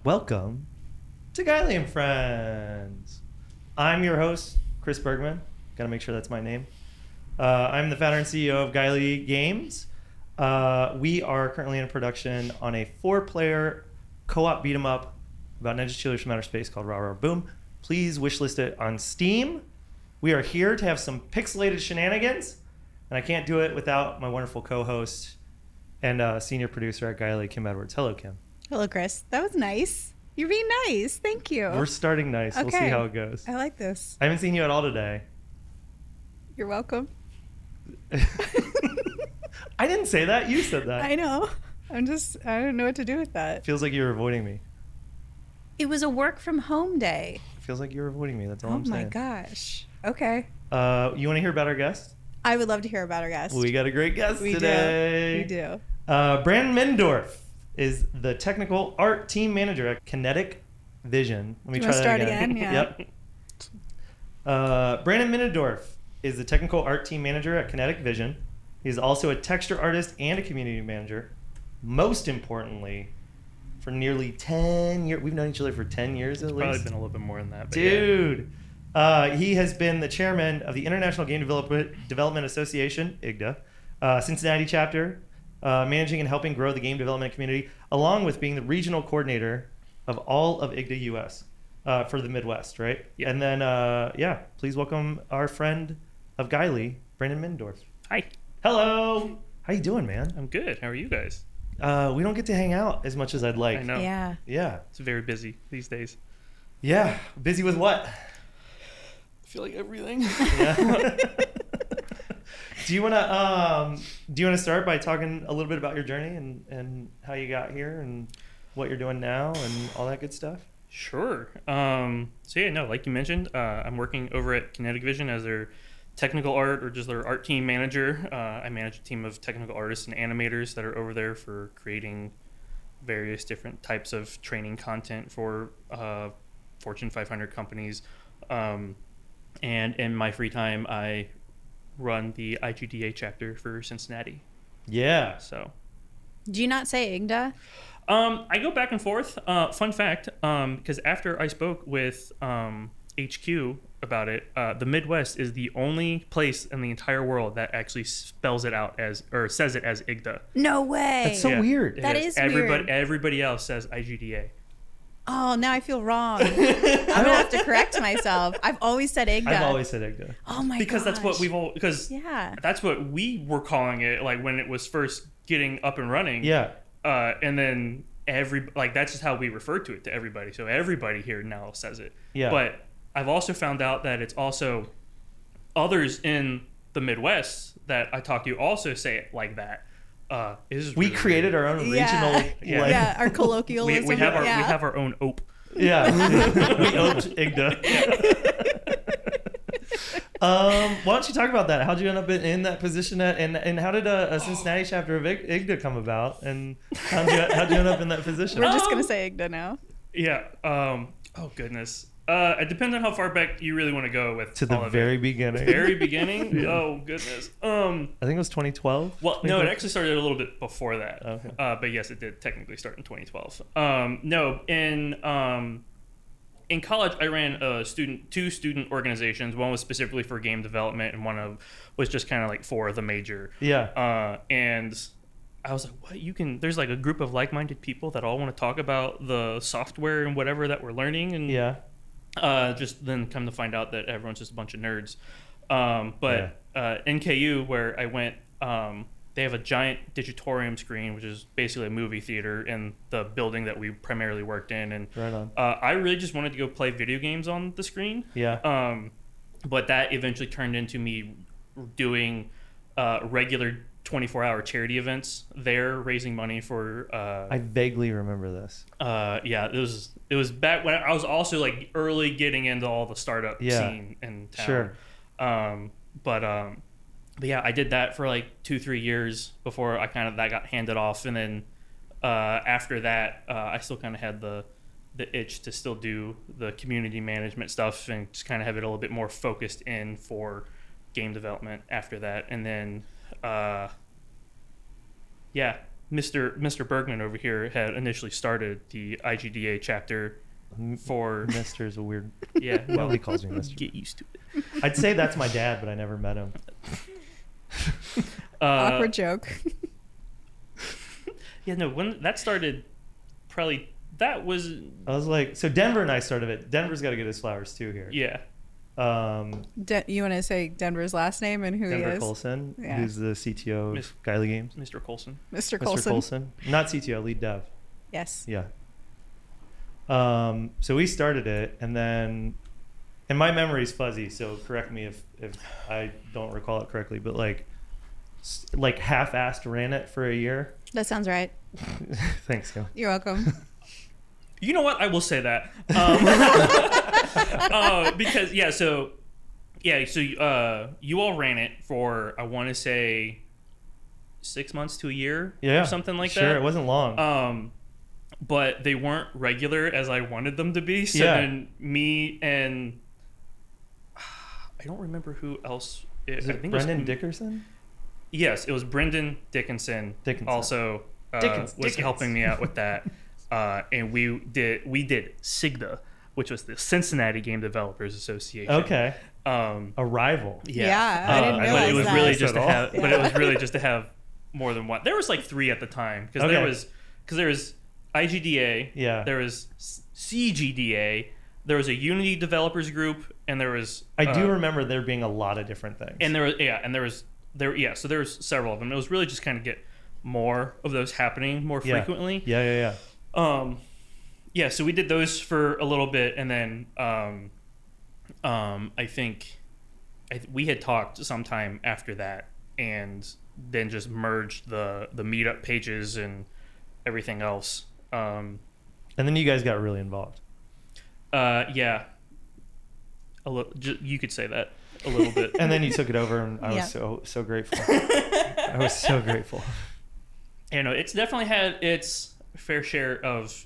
Welcome to Gylee and Friends. I'm your host, Chris Bergman. Gotta make sure that's my name. I'm the founder and CEO of Gylee Games. We are currently in production on a 4-player co-op beat 'em up about Ninja Cheerleaders from Outer Space called Rah Rah Boom. Please wishlist it on Steam. We are here to have some pixelated shenanigans, and I can't do it without my wonderful co-host and senior producer at Gylee, Kim Edwards. Hello, Kim. Hello, Chris. That was nice. You're being nice. Thank you. We're starting nice. Okay. We'll see how it goes. I like this. I haven't seen you at all today. You're welcome. I didn't say that. You said that. I know. I don't know what to do with that. Feels like you're avoiding me. It was a work from home day. Feels like you're avoiding me. That's all I'm Oh saying. my gosh. Okay. You want to hear about our guest? I would love to hear about our guest. We got a great guest today. We do. Branden Middendorf is the technical art team manager at Kinetic Vision. Let me try that start again. Yeah. Yep. Branden Middendorf is the technical art team manager at Kinetic Vision. He's also a texture artist and a community manager. Most importantly, for nearly 10 years, we've known each other for 10 years at least. Probably been a little bit more than that. But Dude. He has been the chairman of the International Game Development Association, IGDA, Cincinnati chapter, managing and helping grow the game development community, along with being the regional coordinator of all of IGDA US for the Midwest, right? Yeah. And then, please welcome our friend of Gylee, Branden Middendorf. Hi, Hello. How you doing, man? I'm good. How are you guys? We don't get to hang out as much as I'd like. I know. Yeah. Yeah. It's very busy these days. Yeah. Busy with what? I feel like everything. Yeah. Do you wanna start by talking a little bit about your journey and how you got here and what you're doing now and all that good stuff? Sure. Like you mentioned, I'm working over at Kinetic Vision as their technical art or just their art team manager. I manage a team of technical artists and animators that are over there for creating various different types of training content for Fortune 500 companies. And in my free time, I run the IGDA chapter for Cincinnati. Yeah. So, Do you not say IGDA? I go back and forth. Fun fact, because after I spoke with HQ about it, the Midwest is the only place in the entire world that actually spells it out as, or says it as IGDA. No way. That's so weird. That is weird. Everybody else says IGDA. Oh, now I feel wrong. I'm going to have to correct myself. I've always said IGDA. I've always said IGDA. Oh my Because gosh. that's what we've all, because Yeah. that's what we were calling it, like when it was first getting up and running. Yeah. And then that's just how we refer to it to everybody. So everybody here now says it. Yeah. But I've also found out that it's also others in the Midwest that I talk to also say it like that. We created our own regional. Yeah, our colloquialism. we have our own OPE. Yeah. We oped IGDA. Why don't you talk about that? How'd you end up in that position and how did a Cincinnati chapter of IGDA come about? And how'd you end up in that position? We're just going to say IGDA now. Yeah. Oh goodness. It depends on how far back you really want to go with To the very beginning. Very beginning. Yeah. Oh goodness. I think it was 2012. Well, no, it actually started a little bit before that. Okay. But yes, it did technically start in 2012. In college, I ran two student organizations. One was specifically for game development, and one was just kind of like for the major. Yeah. And I was like, what? There's like a group of like-minded people that all want to talk about the software and whatever that we're learning. And Yeah. just then come to find out that everyone's just a bunch of nerds. NKU, where I went, they have a giant digitorium screen, which is basically a movie theater in the building that we primarily worked in. And Right on. I really just wanted to go play video games on the screen. Yeah. But that eventually turned into me doing regular 24-hour charity events there, raising money for. I vaguely remember this. It was back when I was also like early getting into all the startup scene in town. Sure. But yeah, I did that for like 2-3 years before that got handed off, and then after that, I still kind of had the itch to still do the community management stuff and just kind of have it a little bit more focused in for game development after that, and then Mr. Bergman over here had initially started the IGDA chapter for Mr. is a weird. yeah. Well, Nobody calls me Mr. get used to it. I'd say that's my dad, but I never met him. Awkward joke. Yeah, no. When that started, probably that was I was like, so Denver and I started it. Denver's got to get his flowers too here. yeah. You want to say Denver's last name and who Denver he is? Colson, Yeah. who's the CTO of Gylee Games. Mr. Colson. Mr. Mr. Colson. Colson, not CTO, lead dev. Yes. Yeah. So we started it, and then, and my memory's fuzzy, so correct me if I don't recall it correctly, but like half-assed ran it for a year. That sounds right. Thanks, Gil. You're welcome. You know what? I will say that. Because you all ran it for, I want to say, 6 months to a year, Yeah, or something like that. Sure, it wasn't long. But they weren't regular as I wanted them to be. So Yeah. then me and I don't remember who else. Is I it think Brendan it was, Dickerson? Yes, it was Brendan Dickinson. Dickinson. Was Dickens. helping me out with that. And we did SIGDA, which was the Cincinnati Game Developers Association. Okay. A rival. Yeah, I didn't but realize it was that. really just to At all. have. But it was really just to have more than one. There was like 3 at the time because Okay. there was IGDA. Yeah. There was CGDA. There was a Unity developers group, and there was. I do remember there being a lot of different things. And so there was several of them. It was really just kind of get more of those happening more frequently. Yeah. So we did those for a little bit, and then I think we had talked sometime after that, and then just merged the meetup pages and everything else. And then you guys got really involved. Yeah, you could say that a little bit. And then you took it over, and I was so grateful. I was so grateful. You know, it's definitely had its fair share of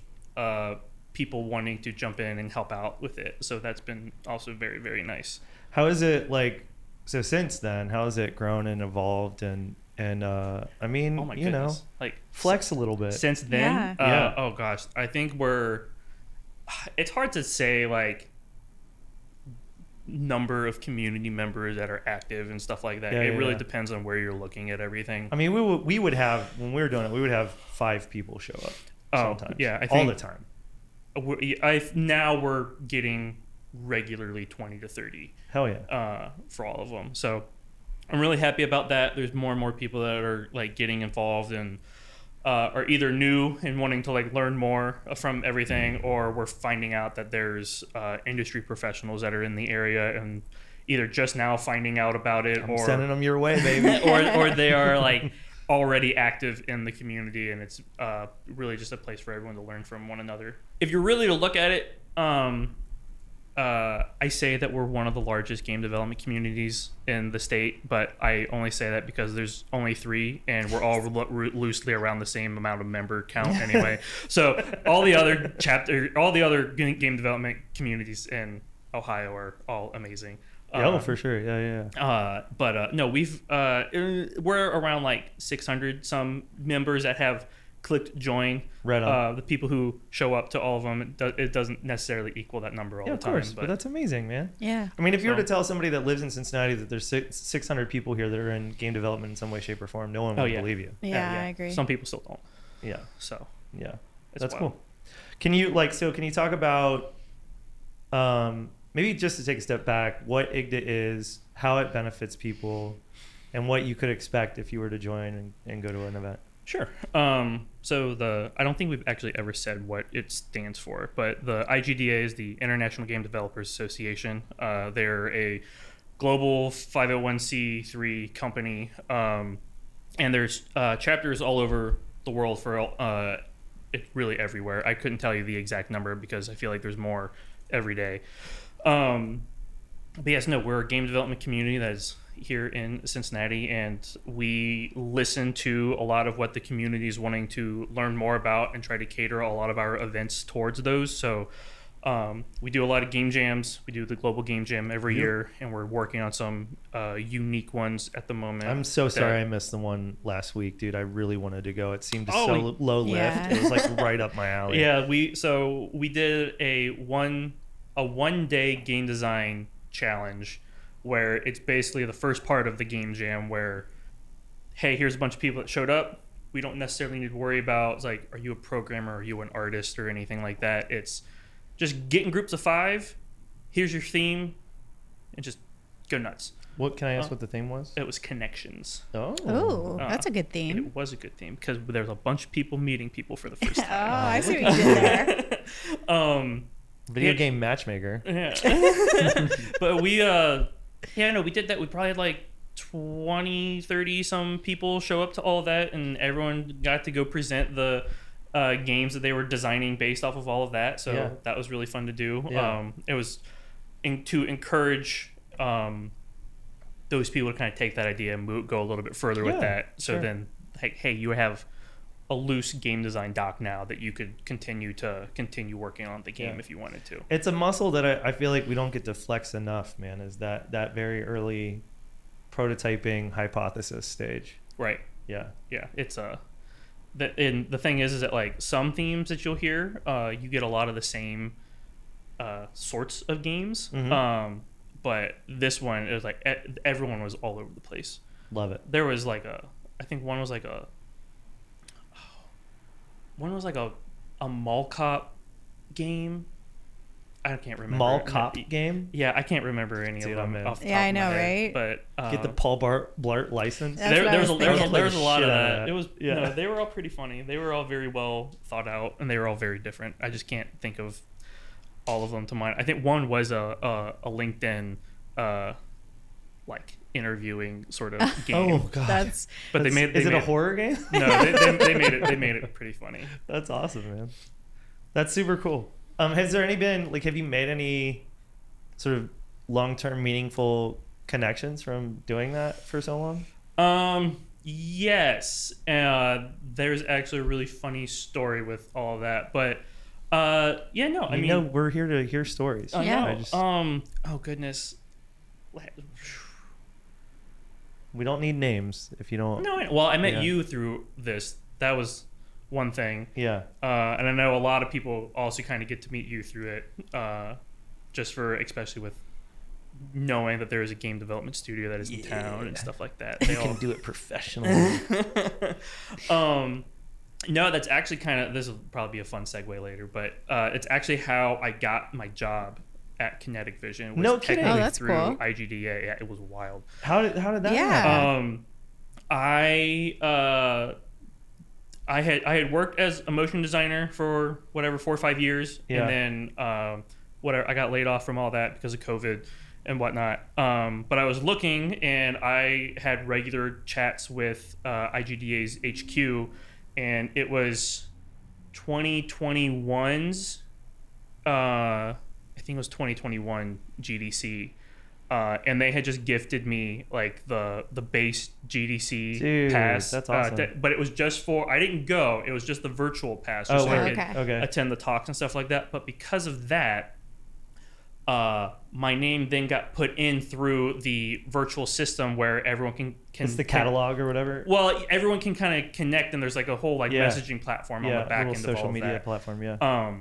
people wanting to jump in and help out with it. So that's been also very, very nice. How is it like? So since then, how has it grown and evolved? And I mean, Oh my you goodness. know, Like flex a little bit. since then, Yeah. oh gosh, I think it's hard to say like number of community members that are active and stuff like that. Yeah, It really yeah. depends on where you're looking at everything. I mean, we would have, when we were doing it, we would have 5 people show up. Sometimes. yeah, I all think- the time. Now we're getting regularly 20 to 30 Hell yeah. for all of them. So I'm really happy about that. There's more and more people that are like getting involved and are either new and wanting to like learn more from everything, or we're finding out that there's industry professionals that are in the area and either just now finding out about it, I'm sending them your way, baby. or they are like already active in the community, and it's really just a place for everyone to learn from one another. If you're really to look at it, I say that we're one of the largest game development communities in the state, but I only say that because there's only 3, and we're all loosely around the same amount of member count anyway. So all the other game development communities in Ohio are all amazing. Oh, for sure. Yeah. But no, we're around like 600 some members that have clicked join. Right on. The people who show up to all of them, it doesn't necessarily equal that number all Yeah, the of time. course. But that's amazing, man. Yeah. I mean, if you were So- to tell somebody that lives in Cincinnati that there's 600 people here that are in game development in some way, shape, or form, no one would believe you. Yeah, I agree. Some people still don't. Yeah. So Yeah. it's That's wild. cool. Can you talk about maybe just to take a step back, what IGDA is, how it benefits people, and what you could expect if you were to join and go to an event? Sure. So I don't think we've actually ever said what it stands for, but the IGDA is the International Game Developers Association. They're a global 501c3 company, and there's chapters all over the world for really everywhere. I couldn't tell you the exact number because I feel like there's more every day. But yes, no, we're a game development community that is here in Cincinnati, and we listen to a lot of what the community is wanting to learn more about and try to cater a lot of our events towards those. So We do a lot of game jams. We do the global game jam every year, and we're working on some unique ones at the moment. I'm so sorry I missed the one last week, dude. I really wanted to go. It seemed so low lift. Yeah. It was like right up my alley. Yeah, we did a one day game design challenge where it's basically the first part of the game jam where, hey, here's a bunch of people that showed up. We don't necessarily need to worry about, it's like, are you a programmer? Are you an artist or anything like that? It's just get in groups of 5. Here's your theme, and just go nuts. What can I ask? What the theme was? It was connections. Oh, that's a good And theme. it was a good theme because there was a bunch of people meeting people for the first Oh, time. I see what you did there. Video game matchmaker. Yeah. But we did that. We probably had like 20, 30 some people show up to all of that, and everyone got to go present the games that they were designing based off of all of that. So that was really fun to do. Yeah. It was to encourage those people to kind of take that idea and go a little bit further with that. So then, hey, you have a loose game design doc now that you could continue working on the game if you wanted to. It's a muscle that I feel like we don't get to flex enough, man, is that very early prototyping hypothesis stage. Right. Yeah. Yeah. It's and the thing is that like some themes that you'll hear, you get a lot of the same sorts of games. Mm-hmm. But this one, it was like everyone was all over the place. Love it. There was like I think one was like a mall cop game. I can't remember. Mall cop game? Yeah, I can't remember any Dude, of them I'm in. off the Yeah, top I of my know, head, right? But Get the Paul Blart license. That's there what I was was a thinking. lot of Shit out that. of It was yeah. no, they were all pretty funny. They were all very well thought out, and they were all very different. I just can't think of all of them to mind. I think one was a LinkedIn like interviewing sort of game. Oh god. But Is it a horror game? No, they made it pretty funny. That's awesome, man. That's super cool. Have you made any sort of long-term meaningful connections from doing that for so long? Yes. There's actually a really funny story with all of that, but I mean, we're here to hear stories. Yeah. Oh goodness. We don't need names if you don't. No, well, I met you through this. That was one thing. Yeah. And I know a lot of people also kind of get to meet you through it, especially with knowing that there is a game development studio that is in town and stuff like that. They can do it professionally. No, that's actually this will probably be a fun segue later, but it's actually how I got my job at Kinetic Vision. No kidding. Technically that's through cool. IGDA. Yeah, it was wild. How did that Yeah. happen? I had worked as a motion designer for 4 or 5 years, Yeah. and then I got laid off from all that because of COVID and whatnot. But I was looking, and I had regular chats with IGDA's HQ, and it was 2021's. I think it was 2021 GDC. And they had just gifted me like the base GDC Dude, pass. that's awesome. But it was just I didn't go. It was just the virtual pass, just Oh, so I word. could Okay. attend the talks and stuff like that. But because of that, my name then got put in through the virtual system where everyone can It's the catalog or whatever. well, everyone can kind of connect, and there's like a whole Yeah. messaging platform on the back little end of all social of media that. platform. Yeah.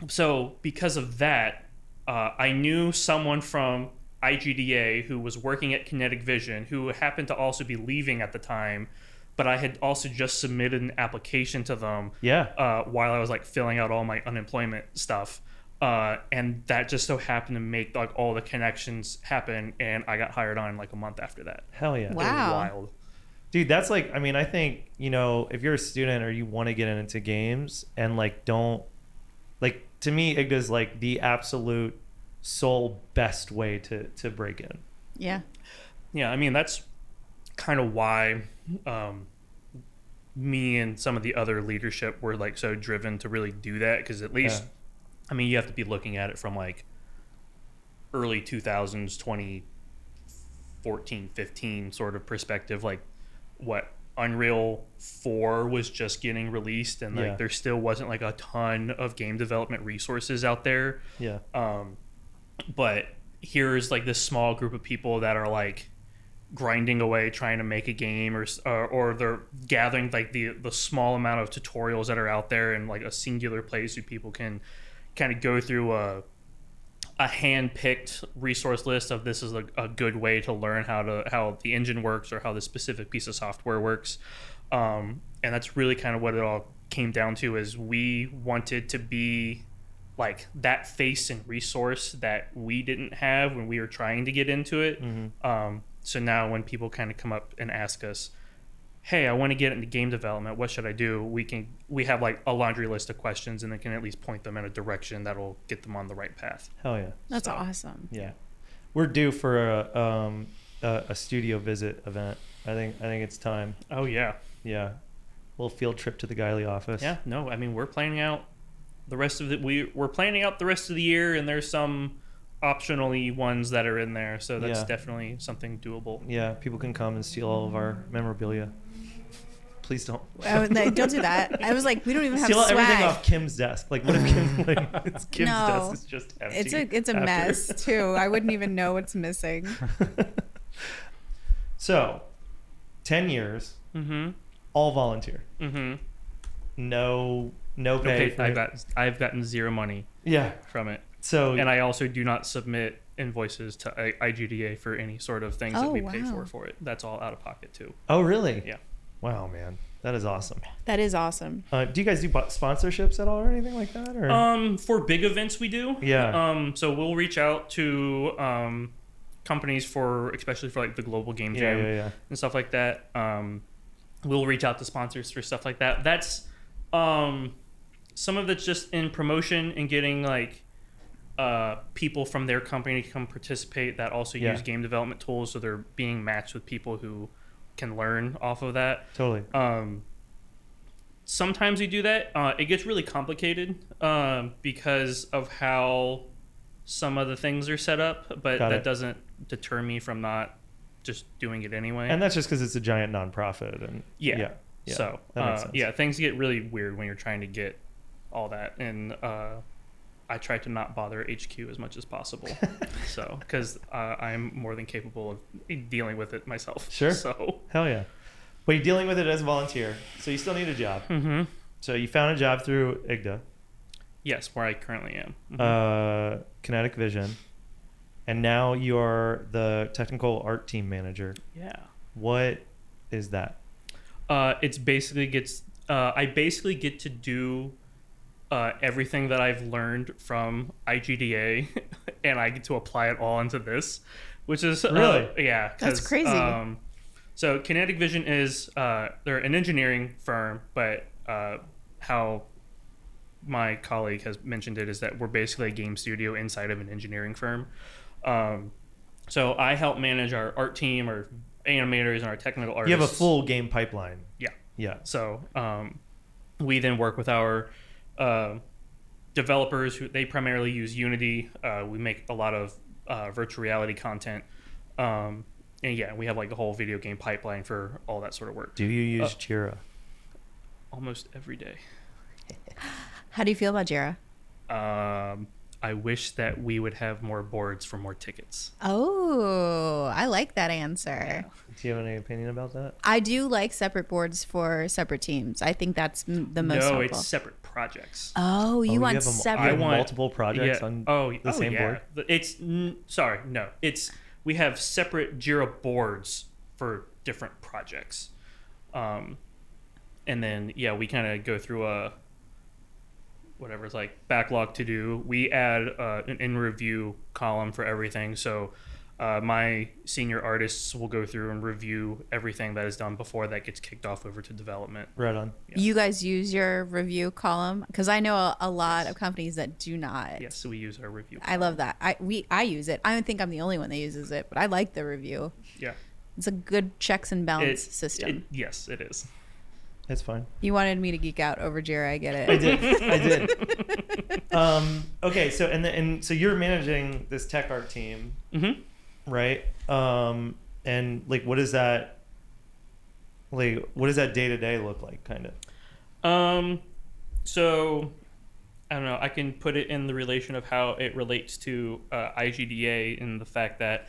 So because of that, I knew someone from IGDA who was working at Kinetic Vision, who happened to also be leaving at the time, but I had also just submitted an application to them while I was like filling out all my unemployment stuff. And that just so happened to make like all the connections happen, and I got hired on like a month after that. Hell yeah. It was Wow. wild. Dude, that's like, I mean, I think, if you're a student or you want to get into games and like don't, like, to me, IGDA is like the absolute sole best way to break in. Yeah. Yeah, I mean, that's kind of why me and some of the other leadership were like so driven to really do that, because at least, I mean, you have to be looking at it from like early 2000s, 2014, 15 sort of perspective, like what Unreal 4 was just getting released, and like Yeah. there still wasn't like a ton of game development resources out there. Yeah. But here's like this small group of people that are like grinding away trying to make a game, or they're gathering like the small amount of tutorials that are out there in like a singular place where people can kind of go through a hand-picked resource list of this is a good way to learn how the engine works or how the specific piece of software works. And that's really kind of what it all came down to, is we wanted to be like that face and resource that we didn't have when we were trying to get into it. So now when people kind of come up and ask us, hey, I want to get into game development, what should I do? We have like a laundry list of questions, and they can at least point them in a direction that'll get them on the right path. Hell yeah. That's awesome. Yeah. We're due for a studio visit event. I think it's time. Oh yeah. Yeah. A little field trip to the Gylee office. Yeah, no, I mean we're planning out the rest of we're planning out the rest of the year, and there's some optionally ones that are in there, so that's definitely something doable. Yeah, people can come and steal all of our memorabilia. Please don't. Oh, no, don't do that. I was like, we don't even have Steal swag. everything off Kim's desk. Like, what if Kim's Kim's No. desk is just empty? It's a after? mess too. I wouldn't even know what's missing. So, 10 years, all volunteer. No pay. For I've gotten zero money Yeah. from it. So, And I also do not submit invoices to IGDA for any sort of things that we pay wow. for it. That's all out of pocket too. oh really? Yeah. Wow, man, that is awesome. That is awesome. Do you guys do sponsorships at all or anything like that? Or? For big events we do. Yeah. So we'll reach out to companies especially for like the global game jam and stuff like that. We'll reach out to sponsors for stuff like that. That's some of it's just in promotion and getting like people from their company to come participate that also use game development tools, so they're being matched with people who can learn off of that. Totally. Sometimes we do that. It gets really complicated because of how some of the things are set up, but that doesn't deter me from not just doing it anyway. And that's just because it's a giant nonprofit. And so that makes sense. things get really weird when you're trying to get all that, and I try to not bother HQ as much as possible. So because I'm more than capable of dealing with it myself. Sure. So hell yeah. But you're dealing with it as a volunteer, so you still need a job. So you found a job through IGDA. Yes, where I currently am. Kinetic Vision. And now you're the technical art team manager. Yeah. What is that? It's basically I basically get to do everything that I've learned from IGDA, and I get to apply it all into this, which is really that's crazy. So Kinetic Vision is they're an engineering firm, but how my colleague has mentioned it is that we're basically a game studio inside of an engineering firm. So I help manage our art team, our animators, and our technical artists. You have a full game pipeline. Yeah. So we then work with our developers who they primarily use Unity. We make a lot of virtual reality content. And we have like a whole video game pipeline for all that sort of work. Do you use Jira? Almost every day. How do you feel about Jira? I wish that we would have more boards for more tickets. Oh, I like that answer. Yeah. Do you have any opinion about that? I do like separate boards for separate teams. I think that's the most helpful. No, it's separate projects. Oh, you want have separate? I want multiple projects on the same board? We have separate Jira boards for different projects. And then, we kind of go through whatever's like backlog to do. We add an in review column for everything. So my senior artists will go through and review everything that is done before that gets kicked off over to development. Right on. Yeah. You guys use your review column? Because I know a lot of companies that do not. Yes, so we use our review column. I love that. I use it. I don't think I'm the only one that uses it, but I like the review. Yeah. It's a good checks and balance system. Yes, it is. It's fine. You wanted me to geek out over Jira. I get it. I did. Okay, so so you're managing this tech art team, right? And like, what is that? Like, what does that day to day look like, kind of? So I don't know. I can put it in the relation of how it relates to IGDA in the fact that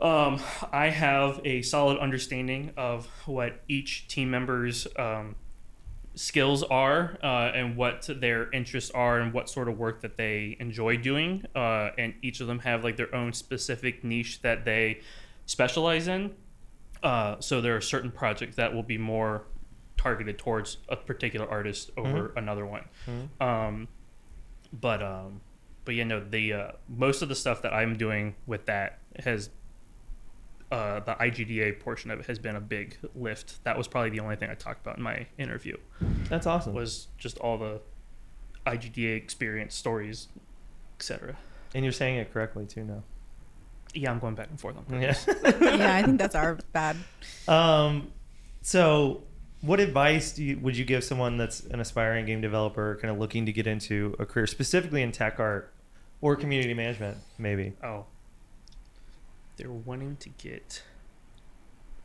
I have a solid understanding of what each team member's skills are and what their interests are and what sort of work that they enjoy doing. And each of them have like their own specific niche that they specialize in. So there are certain projects that will be more targeted towards a particular artist over another one. But yeah, no, the most of the stuff that I'm doing with that has the IGDA portion of it has been a big lift. That was probably the only thing I talked about in my interview. That's awesome. Was just all the IGDA experience, stories, etc. And you're saying it correctly too now. Yeah, I'm going back and forth on purpose. purpose. Yeah, I think that's our bad. So what advice would you give someone that's an aspiring game developer kind of looking to get into a career specifically in tech art or community management, maybe? Oh. They're wanting to get...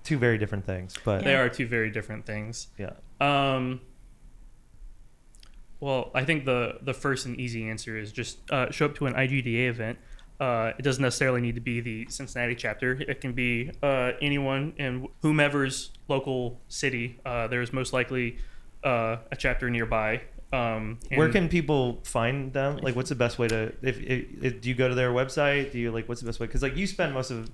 Two very different things, but... They are two very different things. Yeah. Well, I think the first and easy answer is just show up to an IGDA event. It doesn't necessarily need to be the Cincinnati chapter. It can be anyone in whomever's local city. There's most likely a chapter nearby. Where can people find them? Like, what's the best way to? If do you go to their website? Do you like? What's the best way? Because like you spend most of,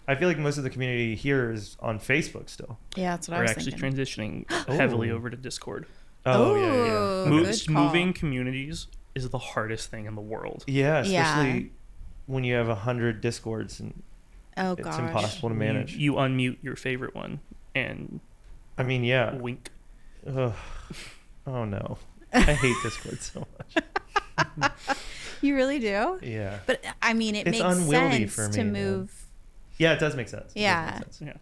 I feel like most of the community here is on Facebook still. Yeah, that's what We're I was actually thinking. transitioning heavily over to Discord. Oh yeah, Ooh, good call. Moving communities is the hardest thing in the world. yeah. Especially Yeah. when you have 100 Discords and Oh it's gosh. impossible to manage. You unmute your favorite one and I mean, yeah. wink. Ugh. Oh no, I hate Discord so much. You really do? Yeah. But I mean, it It's makes unwieldy sense for me, to man. move. Yeah, it does make sense. It does Yeah. make sense. Yeah.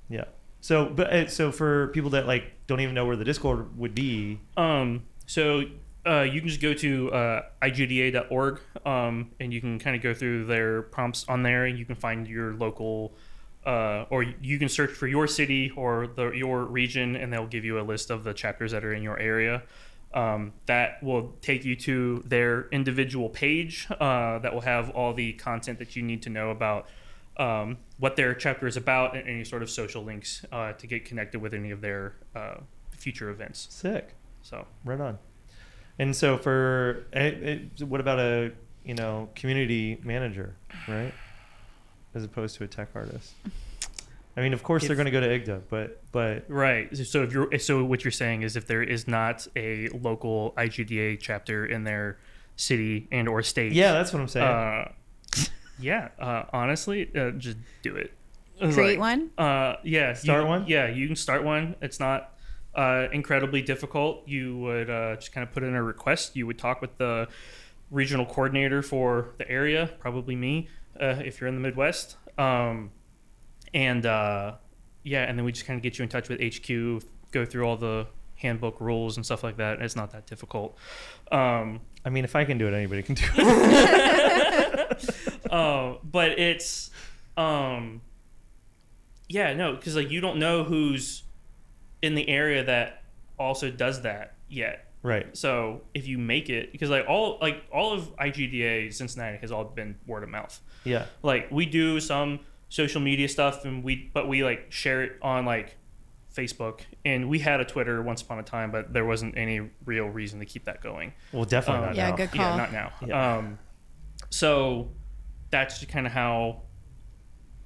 Yeah. So, but so for people that like don't even know where the Discord would be, So you can just go to igda.org and you can kind of go through their prompts on there and you can find your local or you can search for your city or your region and they'll give you a list of the chapters that are in your area. That will take you to their individual page that will have all the content that you need to know about what their chapter is about and any sort of social links to get connected with any of their future events. sick. So Right on. And so for what about a community manager, right? As opposed to a tech artist. I mean, of course they're going to go to IGDA, but right. So what you're saying is if there is not a local IGDA chapter in their city and or state, yeah, that's what I'm saying. Honestly, just do it. Create one? Yeah. Start one? Yeah, you can start one. It's not incredibly difficult. You would just kind of put in a request. You would talk with the regional coordinator for the area, probably me, if you're in the Midwest. And then we just kind of get you in touch with HQ, go through all the handbook rules and stuff like that. It's not that difficult. I mean, if I can do it, anybody can do it. But it's, because like you don't know who's in the area that also does that yet. Right. So if you make it, because all of IGDA Cincinnati has all been word of mouth. Yeah. Like we do some social media stuff but we like share it on like Facebook, and we had a Twitter once upon a time, but there wasn't any real reason to keep that going. Well, definitely not Yeah, now. good call. Yeah, not now. Yeah. So that's kind of how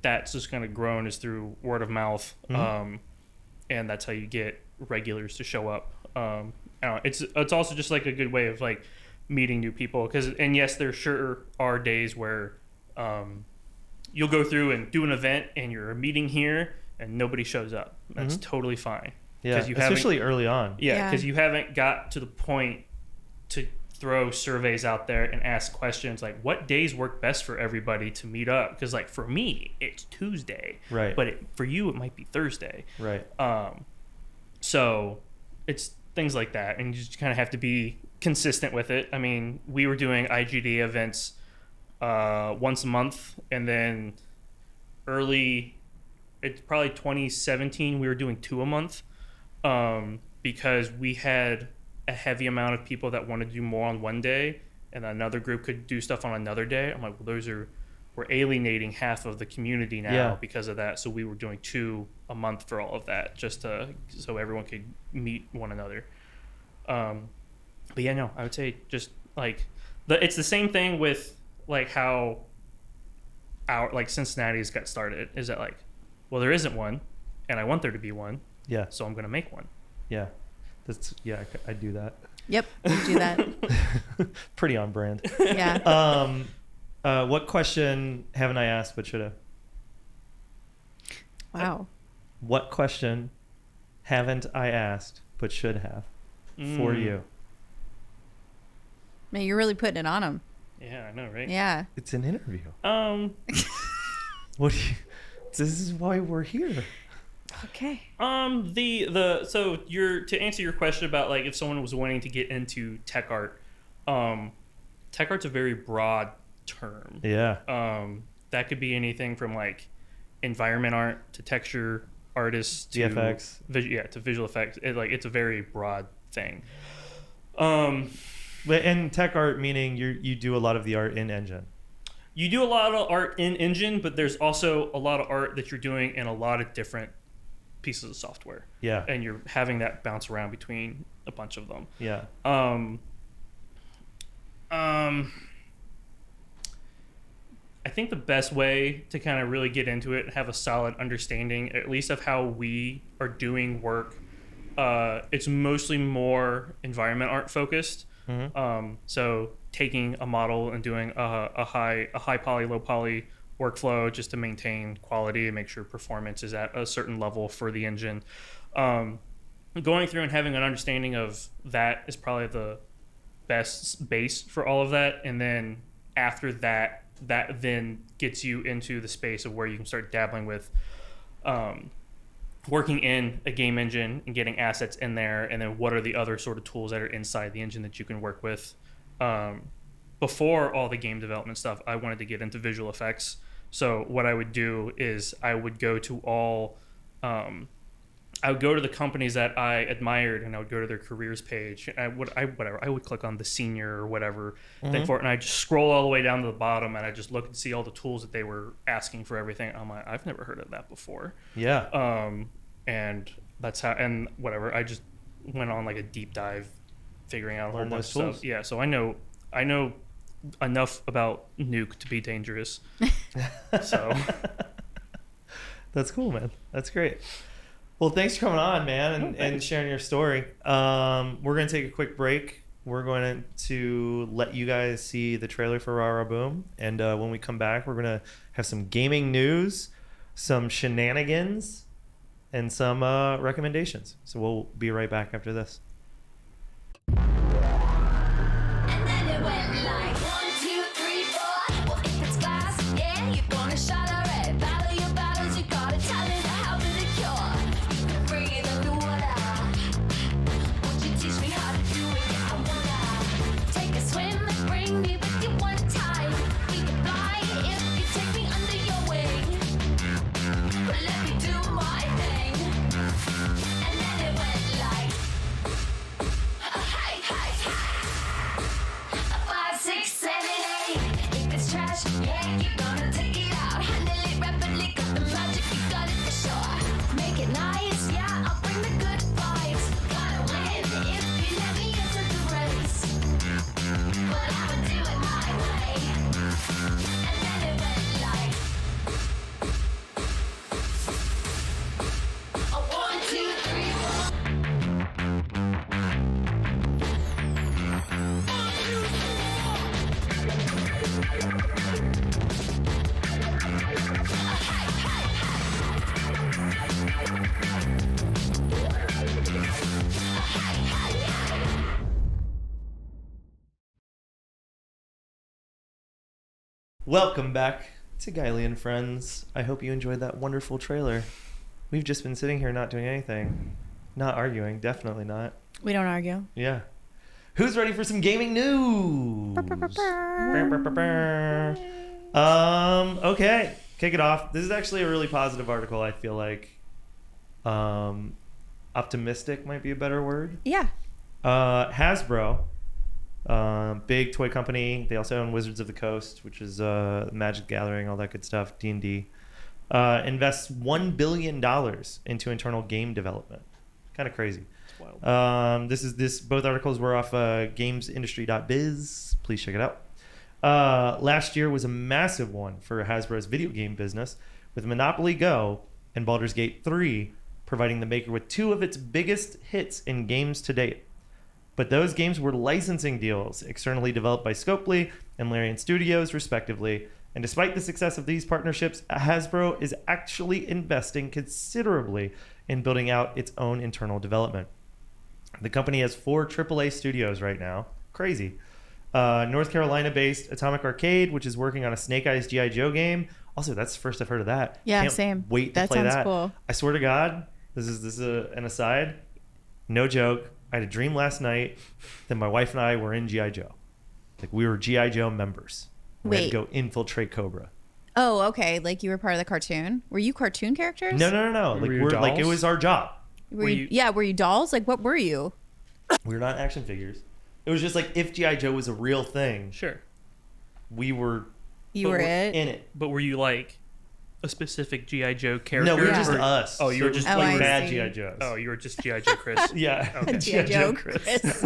that's just kind of grown, is through word of mouth. Mhm. And that's how you get regulars to show up. It's also just like a good way of like meeting new people, and yes, there sure are days where you'll go through and do an event and you're meeting here and nobody shows up. That's totally fine. Yeah, 'Cause you especially early on. Yeah, Yeah. because you haven't got to the point to throw surveys out there and ask questions like, what days work best for everybody to meet up? Because like for me, it's Tuesday, Right. but for you, it might be Thursday. Right. So it's things like that, and you just kind of have to be consistent with it. I mean, we were doing IGD events once a month, and then early it's probably 2017. We were doing 2 a month, because we had a heavy amount of people that wanted to do more on one day, and another group could do stuff on another day. I'm like, well, we're alienating half of the community now because of that. So we were doing 2 a month for all of that, just so everyone could meet one another. But yeah, no, I would say just like it's the same thing with like how our like Cincinnati's got started. Is that like, well, there isn't one, and I want there to be one. Yeah. So I'm gonna make one. Yeah. I do that. Yep, you do that. Pretty on brand. Yeah. What question haven't I asked but should have? Wow. What question haven't I asked but should have for you? Man, you're really putting it on him. Yeah, I know, right? Yeah. It's an interview. What do you? This is why we're here. Okay. So to answer your question about like if someone was wanting to get into tech art, tech art's a very broad term. Yeah. That could be anything from like environment art to texture artists to VFX. To visual effects. It's a very broad thing. And tech art meaning you do a lot of the art in Engine. You do a lot of art in Engine, but there's also a lot of art that you're doing in a lot of different pieces of software. Yeah. And you're having that bounce around between a bunch of them. Yeah. I think the best way to kind of really get into it and have a solid understanding, at least of how we are doing work, it's mostly more environment art focused. Mm-hmm. So taking a model and doing a high poly, low poly workflow just to maintain quality and make sure performance is at a certain level for the engine. Going through and having an understanding of that is probably the best base for all of that. And then after that then gets you into the space of where you can start dabbling with working in a game engine and getting assets in there, and then what are the other sort of tools that are inside the engine that you can work with. Before all the game development stuff, I wanted to get into visual effects. So what I would do is I would go to the companies that I admired, and I would go to their careers page. And I would click on the senior or whatever thing for it, and I just scroll all the way down to the bottom, and I just look and see all the tools that they were asking for everything. I'm like, I've never heard of that before. Yeah. And that's how, and whatever. I just went on like a deep dive, figuring out a whole bunch of stuff. Yeah. So I know enough about Nuke to be dangerous. So that's cool, man. That's great. Well, thanks for coming on, man, and sharing your story. We're going to take a quick break. We're going to let you guys see the trailer for Rara Boom. And when we come back, we're going to have some gaming news, some shenanigans, and some recommendations. So we'll be right back after this. And then it went like 1, 2, 3, 4. Well, if it's glass, yeah, you're gonna shatter it. Battle your battles, you gotta tell it how to the cure. You can bring it underwater. Won't you teach me how to do it? Yeah, I wanna take a swim, bring me with you one time. We can fly if you take me under your wing. But let me do my thing. And then it went like, hey, hey, hey. 5, 6, 7, 8. If it's trash, yeah, you're gonna take it out. Handle it rapidly, got the magic, you got it for sure. Make it nice, yeah, I'll bring the good vibes. Gotta win if you let me into the race. But I would do it my way. And then it went like, 1, 2, 3, 4. Welcome back to Gylee and Friends. I hope you enjoyed that wonderful trailer. We've just been sitting here not doing anything. Not arguing, definitely not. We don't argue. Yeah. Who's ready for some gaming news? Okay. kick it off. This is actually a really positive article. I feel like optimistic might be a better word. Yeah. Hasbro, big toy company. They also own Wizards of the Coast, which is Magic Gathering, all that good stuff, D&D. Invests $1 billion into internal game development. Kind of crazy. It's wild. Both articles were off gamesindustry.biz. Please check it out. Last year was a massive one for Hasbro's video game business, with Monopoly Go and Baldur's Gate 3 providing the maker with two of its biggest hits in games to date. But those games were licensing deals externally developed by Scopely and Larian Studios, respectively. And despite the success of these partnerships, Hasbro is actually investing considerably in building out its own internal development. The company has 4 AAA studios right now. Crazy. North Carolina-based Atomic Arcade, which is working on a Snake Eyes G.I. Joe game. Also, that's the first I've heard of that. Yeah, Can't same. Wait to That play sounds that. cool. I swear to God, this is an aside. No joke. I had a dream last night that my wife and I were in G.I. Joe. Like, we were G.I. Joe members. We had to Wait. go infiltrate Cobra. Oh, okay. Like you were part of the cartoon. Were you cartoon characters? No. Like, Were you like it dolls? was our job. Were you? Yeah. Were you dolls? Like what were you? We're not action figures. It was just like if G.I. Joe was a real thing, Sure. we were You were it. in it. But were you like a specific G.I. Joe character? No, we were Yeah. just Or- us. Oh, you were just Oh, like I bad see. G.I. Joes. Oh, you were just G.I. Joe Chris. Yeah. Okay. G.I. Joe Chris.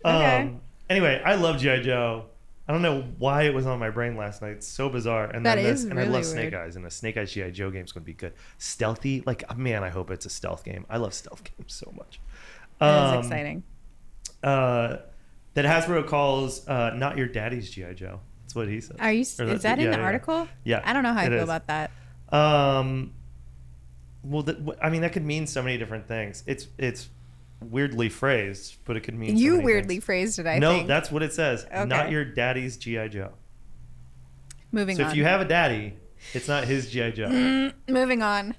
Okay. Anyway, I love G.I. Joe. I don't know why it was on my brain last night. It's so bizarre. And That then is and really I love Snake weird. Eyes, and a Snake Eyes G.I. Joe game is going to be good. Stealthy, like man, I hope it's a stealth game. I love stealth games so much. That is exciting. That Hasbro calls not your daddy's G.I. Joe. That's what he said. Are you? Or Is that in yeah, the yeah. article? Yeah, I don't know how I it feel is. about that. Well, I mean, that could mean so many different things. It's weirdly phrased, but it could mean so You many weirdly things. phrased it. I No, think. that's what it says. Okay. Not your daddy's G.I. Joe. Moving So on. if you have a daddy, it's not his G.I. Joe. Moving on.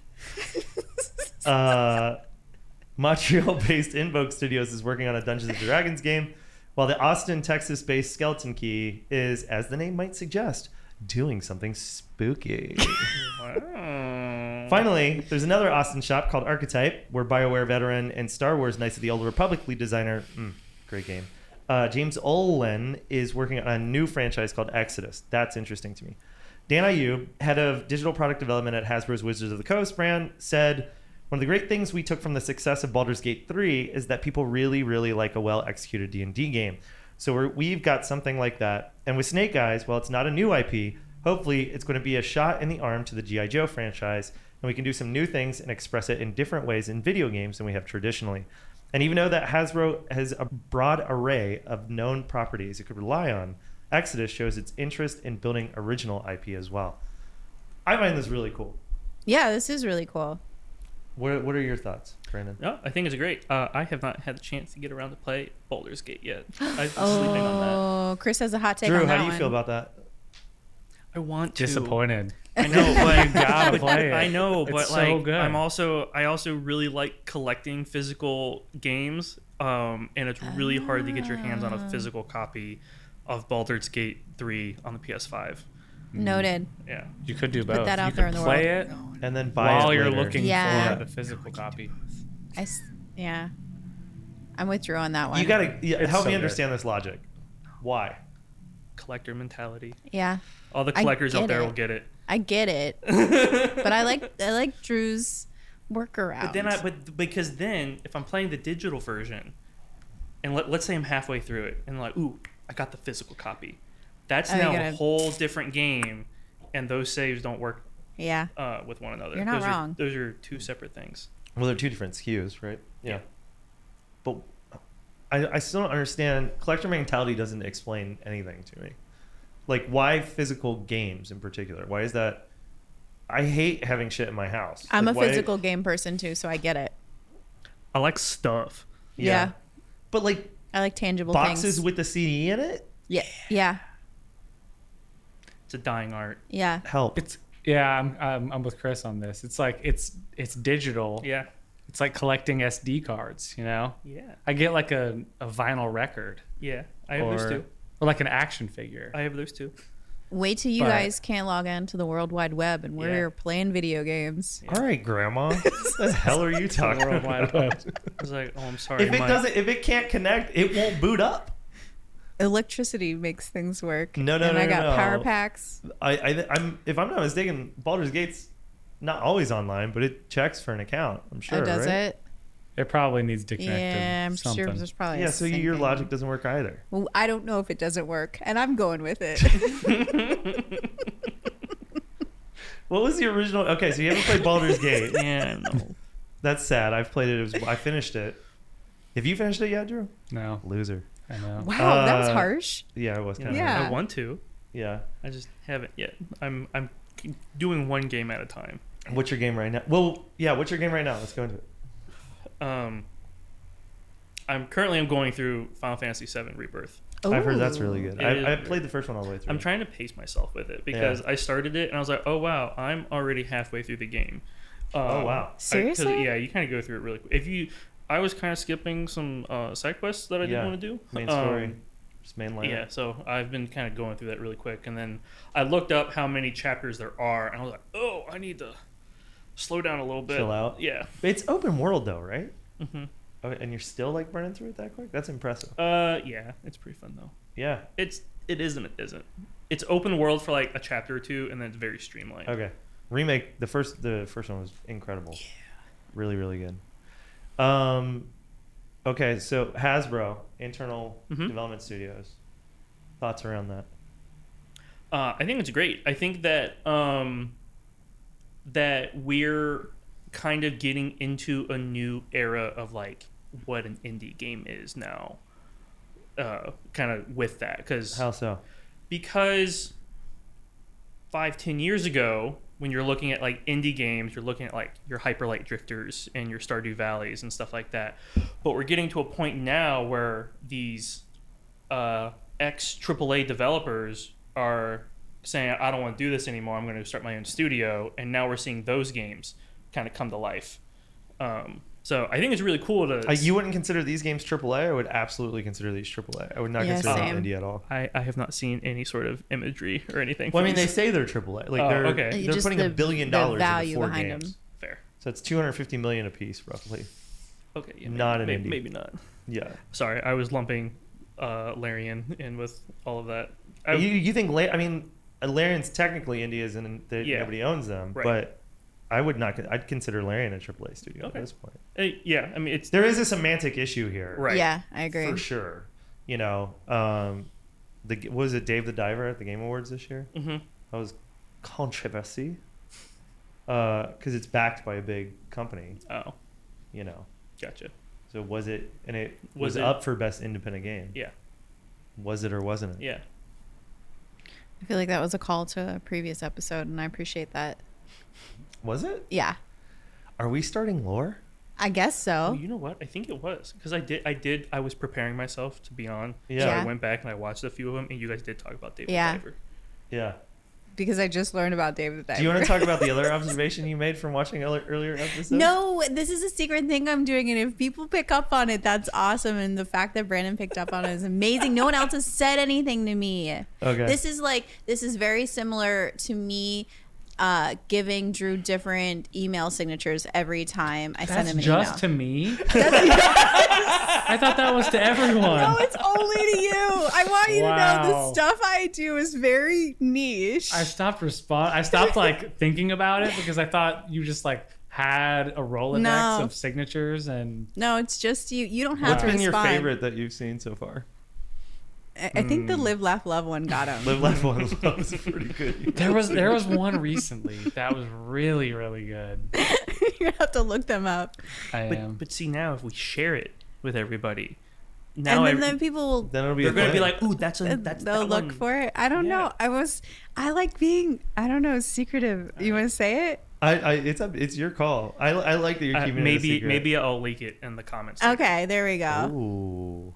Montreal-based Invoke Studios is working on a Dungeons & Dragons game, while the Austin, Texas-based Skeleton Key is, as the name might suggest, doing something spooky. Wow. Finally, there's another Austin shop called Archetype, where BioWare veteran and Star Wars Knights of the Old Republic lead designer, great game, James Olin is working on a new franchise called Exodus. That's interesting to me. Dan Ayub, head of digital product development at Hasbro's Wizards of the Coast brand, said, "One of the great things we took from the success of Baldur's Gate 3 is that people really, really like a well-executed D&D game. So we've got something like that. And with Snake Eyes, while it's not a new IP, hopefully it's going to be a shot in the arm to the G.I. Joe franchise, and we can do some new things and express it in different ways in video games than we have traditionally. And even though that Hasbro has a broad array of known properties it could rely on, Exodus shows its interest in building original IP as well." I find this really cool. Yeah, this is really cool. What are your thoughts, Brandon? No, I think it's great. I have not had the chance to get around to play Baldur's Gate yet. I'm sleeping on that. Oh, Chris has a hot take Drew, on that how do you one. feel about that? I want to. Disappointed. I know, but Gotta play it. I know, It's but so like good. I also really like collecting physical games. And it's really hard to get your hands on a physical copy of Baldur's Gate 3 on the PS5. Noted. Yeah. You could do Put both. that out you there could in the play world. it And then buy while it you're later. looking Yeah. for the physical copy. Yeah. I'm with Drew on that one. You gotta help so me good. understand this logic. Why? Collector mentality. Yeah, All the I collectors out get there it. will get it. I get it, but I like Drew's workaround. But then because then if I'm playing the digital version, and let's say I'm halfway through it, and like, ooh, I got the physical copy. That's Oh, you now gotta- a whole different game, and those saves don't work Yeah, with one another. You're not those wrong. Those are two separate things. Well, they're two different SKUs, right? Yeah. But I still don't understand. Collector mentality doesn't explain anything to me. Like, why physical games in particular? Why is that? I hate having shit in my house. I'm Like, a why- physical game person too, so I get it. I like stuff. Yeah. But like I like tangible boxes things. with the CD in it? Yeah, It's a dying art. yeah. Help. It's I'm with Chris on this. It's like it's digital. Yeah. It's like collecting SD cards, you know? Yeah. I get like a vinyl record Yeah. I have those or, too. or like an action figure. I have those too. Wait till you But- guys can't log on to the World Wide Web and we're Yeah. here playing video games. All right, Grandma. What the hell are you talking World Wide about? Web. I was like, oh, I'm sorry. If it can't connect, it won't boot up. Electricity makes things work. No, and I got no. power packs. I'm if I'm not mistaken, Baldur's Gate's not always online, but it checks for an account. I'm sure. Oh, does right? it? It probably needs to connect Yeah, to I'm something. sure there's probably Yeah, a so your syncing. logic doesn't work either. Well, I don't know if it doesn't work, and I'm going with it. What was the original? Okay, so you haven't played Baldur's Gate. Yeah, no. That's sad. I've played it. I finished it. Have you finished it yet, Drew? No, Loser. I know. Wow, that was harsh. Yeah, it was kind of. Yeah. I want to. Yeah. I just haven't yet. I'm doing one game at a time. What's your game right now? Well, yeah. What's your game right now? Let's go into it. I'm going through Final Fantasy VII Rebirth. I've heard that's Ooh. really good. It is I great. played the first one all the way through. I'm trying to pace myself with it because I started it and I was like, oh wow, I'm already halfway through the game. Oh, wow. Seriously? Yeah, you kind of go through it really quick. I was kind of skipping some side quests that I didn't want to do. Main story. Just main line. Yeah, so I've been kind of going through that really quick, and then I looked up how many chapters there are, and I was like, oh, I need to slow down a little bit. Chill out. Yeah. It's open world though, right? hmm Okay, and you're still like burning through it that quick? That's impressive. Yeah, it's pretty fun though. Yeah. It is and it isn't. It's open world for like a chapter or two, and then it's very streamlined. Okay. Remake the first one was incredible. Yeah. Really, really good. Okay, so Hasbro, internal development studios. Thoughts around that? I think it's great. I think that that we're kind of getting into a new era of like what an indie game is now. Kind of with that, How so? because 5-10 years ago, when you're looking at like indie games, you're looking at like your Hyper Light Drifters and your Stardew Valleys and stuff like that. But we're getting to a point now where these ex AAA developers are saying, I don't want to do this anymore. I'm going to start my own studio. And now we're seeing those games kind of come to life. So I think it's really cool to... You wouldn't consider these games AAA? I would absolutely consider these AAA. I would not Yeah, consider same. them indie at all. I have not seen any sort of imagery or anything. Well, I for mean, they these. say they're AAA. Like Oh, they're okay. they're Just putting the- $1 billion the into value 4 behind games. them. Fair. So it's $250 million a piece, roughly. Okay. Yeah, Not an maybe, indie. maybe not. Yeah. Sorry, I was lumping Larian in with all of that. You think? I mean, Larian's technically indie, as in that Yeah. nobody owns them, Right. but I would not. I'd consider Larian a AAA studio Okay. at this point. Yeah, I mean it's There is a semantic issue here, right. Yeah, I agree. For sure. You know, what was it, Dave the Diver at the Game Awards this year? Mm-hmm. That was controversy because it's backed by a big company. Oh, You know, gotcha. so was it? And it Was was it- up for best independent game. Yeah, Was it or wasn't it? yeah. I feel like that was a call to a previous episode, and I appreciate that. Was it? Yeah, Are we starting lore? I guess Oh, so. you know what? I think it was because I was preparing myself to be on. Yeah. So Yeah. I went back and I watched a few of them, and you guys did talk about David Yeah. Diver. Yeah. Because I just learned about David the Diver. Do you want to talk about the other observation you made from watching earlier episodes? No, this is a secret thing I'm doing, and if people pick up on it, that's awesome. And the fact that Brandon picked up on it is amazing. No one else has said anything to me. Okay. This is very similar to me giving Drew different email signatures every time I send That's him an just email. to me. I thought that was to everyone. No, it's only to you. I want you to know Wow. the stuff I do is very niche. I stopped like thinking about it because I thought you just like had a Rolodex No. of signatures and No, it's just you. You don't have What's to been your respond. favorite that you've seen so far? I think the Live, Laugh, Love one got him. Live, Laugh, Love is pretty good. there was one recently that was really, really good. You have to look them up. I am. But see now if we share it with everybody, And now then people will Then it'll be. they're a going to be thing. like, ooh, that's they'll that look one. for it. I don't know. I like being, I don't know, secretive. You want to say it? It's your call. I like that you're keeping it a secret. Maybe I'll leak it in the comments. Okay, there we go. Ooh.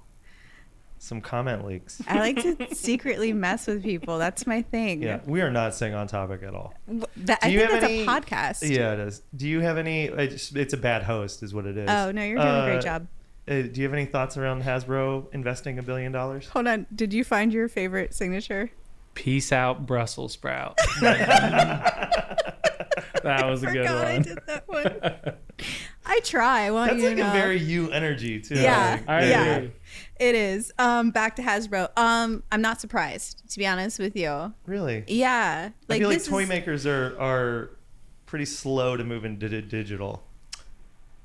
Some comment leaks. I like to secretly mess with people. That's my thing. Yeah, we are not staying on topic at all. I Do think you have that's any- a podcast. Yeah, it is. Do you have any? It's a bad host, is what it is. Oh, no, you're doing a great job. Do you have any thoughts around Hasbro investing $1 billion? Hold on. Did you find your favorite signature? Peace out, Brussels sprout. That was a good Forgot I one. did that one. I try. I want That's you like to know. a very you energy too. Yeah. I Yeah. agree. It is. Back to Hasbro. I'm not surprised, to be honest with you. Really? Yeah. I feel like this toy is- makers are pretty slow to move into digital.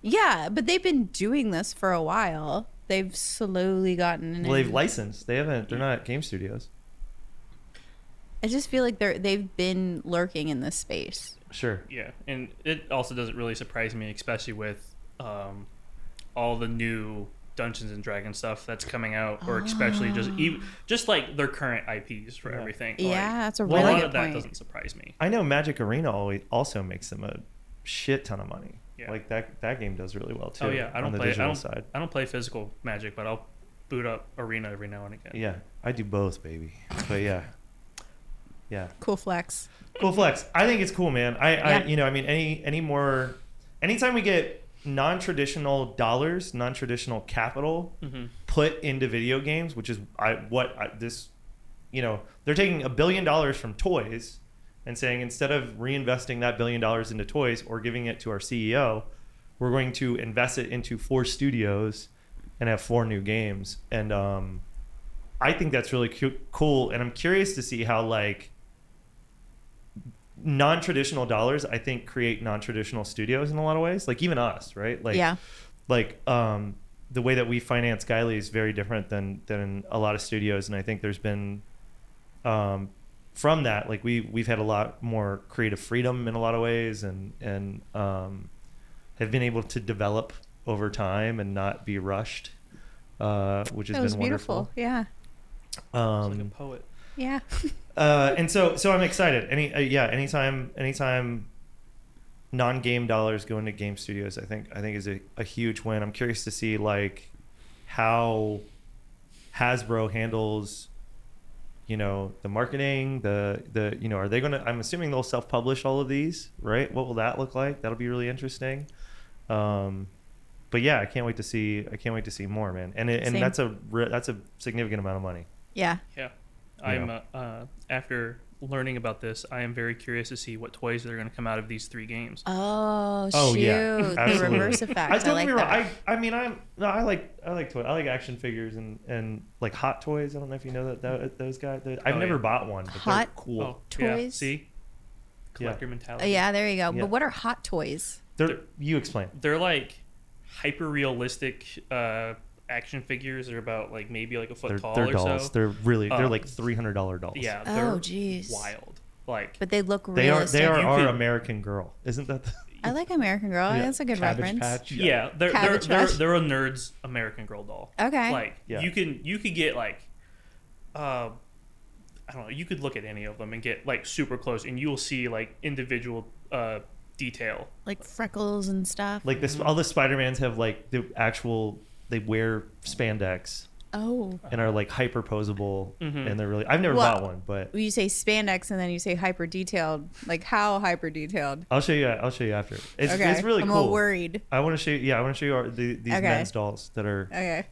Yeah, but they've been doing this for a while. They've slowly gotten. Well, they've in. licensed. They're not game studios. I just feel like they've been lurking in this space. Sure. Yeah, and it also doesn't really surprise me, especially with all the new Dungeons and Dragons stuff that's coming out, or especially just like their current IPs for everything. Like, Yeah, that's a Well, really a lot good of that point. doesn't surprise me. I know Magic Arena also makes them a shit ton of money. Yeah. Like that game does really well too. Oh yeah, I on don't the play. digital side. I don't play physical Magic, but I'll boot up Arena every now and again. Yeah, I do both, baby. But yeah. Cool flex. Cool flex. I think it's cool, man. Yeah. I mean, anytime we get non-traditional dollars, non-traditional capital Mm-hmm. put into video games, which is they're taking $1 billion from toys and saying, instead of reinvesting that $1 billion into toys or giving it to our CEO, we're going to invest it into 4 studios and have 4 new games. And I think that's really cool. And I'm curious to see how like non-traditional dollars, I think, create non-traditional studios in a lot of ways. Like even us, right? Like, Yeah. Like the way that we finance Gylee is very different than a lot of studios. And I think there's been from that, like we've had a lot more creative freedom in a lot of ways, and have been able to develop over time and not be rushed, which has That was been beautiful. wonderful. Yeah. It's like a poet. Yeah. And so I'm excited. Anytime non-game dollars go into game studios, I think is a huge win. I'm curious to see like how Hasbro handles, the marketing, the are they gonna? I'm assuming they'll self-publish all of these, right? What will that look like? That'll be really interesting. But yeah, I can't wait to see more, man. And Same. that's a significant amount of money. Yeah. Yeah, I'm after learning about this, I am very curious to see what toys that are going to come out of these 3 games. Oh, Oh, shoot. yeah, The absolutely. reverse effect. I I don't like get me that. wrong. I like toys. I like action figures and like hot toys. I don't know if you know that those guys. I've Oh, never yeah. bought one, but Hot they're cool. Oh, yeah. Toys? See, collector mentality. Yeah, there you go. Yeah. But what are hot toys? You explain. They're like hyper realistic action figures. They're about like maybe like a foot tall They're or dolls. so. They're Um, like $300 dolls. Yeah, Oh, they're jeez. wild. Like But they look They are realistic. You our could- American Girl, isn't that? I like American Girl. Yeah. That's a good Cabbage reference. Patch. yeah, they're Cabbage Patch. a nerd's American Girl doll. Okay. Like Yeah. you could get like I don't know, you could look at any of them and get like super close and you'll see like individual detail. Like freckles and stuff. Like this, all the Spider-Mans have like they wear spandex Oh. and are like hyper posable, Mhm. and they're really. I've never Well, bought one, but You say spandex and then you say hyper detailed. Like how hyper detailed? I'll show you after. It's Okay. really I'm cool. all worried. I want to show you. Yeah, I want to show you these Okay. men's dolls that are Okay.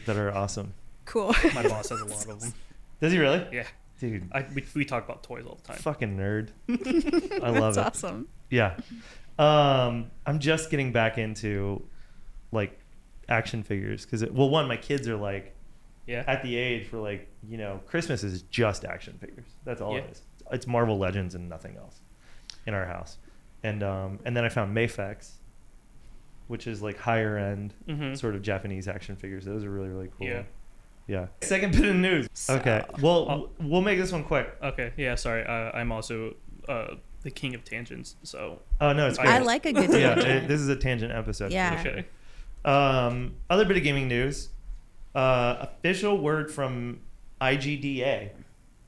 that are awesome. Cool. My boss has a lot of them. Does he really? Yeah, Dude, we talk about toys all the time. fucking nerd. I love That's it. awesome. Yeah. I'm just getting back into like action figures because one, my kids are like Yeah, at the age where like Christmas is just action figures. That's all it is. It's Marvel Legends and nothing else in our house. And then I found Mayfex, which is like higher end Mhm. sort of Japanese action figures. Those are really, really cool. Yeah. Yeah. Second bit of news. Okay. Well, we'll make this one quick. Okay, yeah, sorry. I'm also the king of tangents, so Oh no, it's great. I like a good Yeah, tangent. this is a tangent episode. Yeah. okay. Other bit of gaming news. Official word from IGDA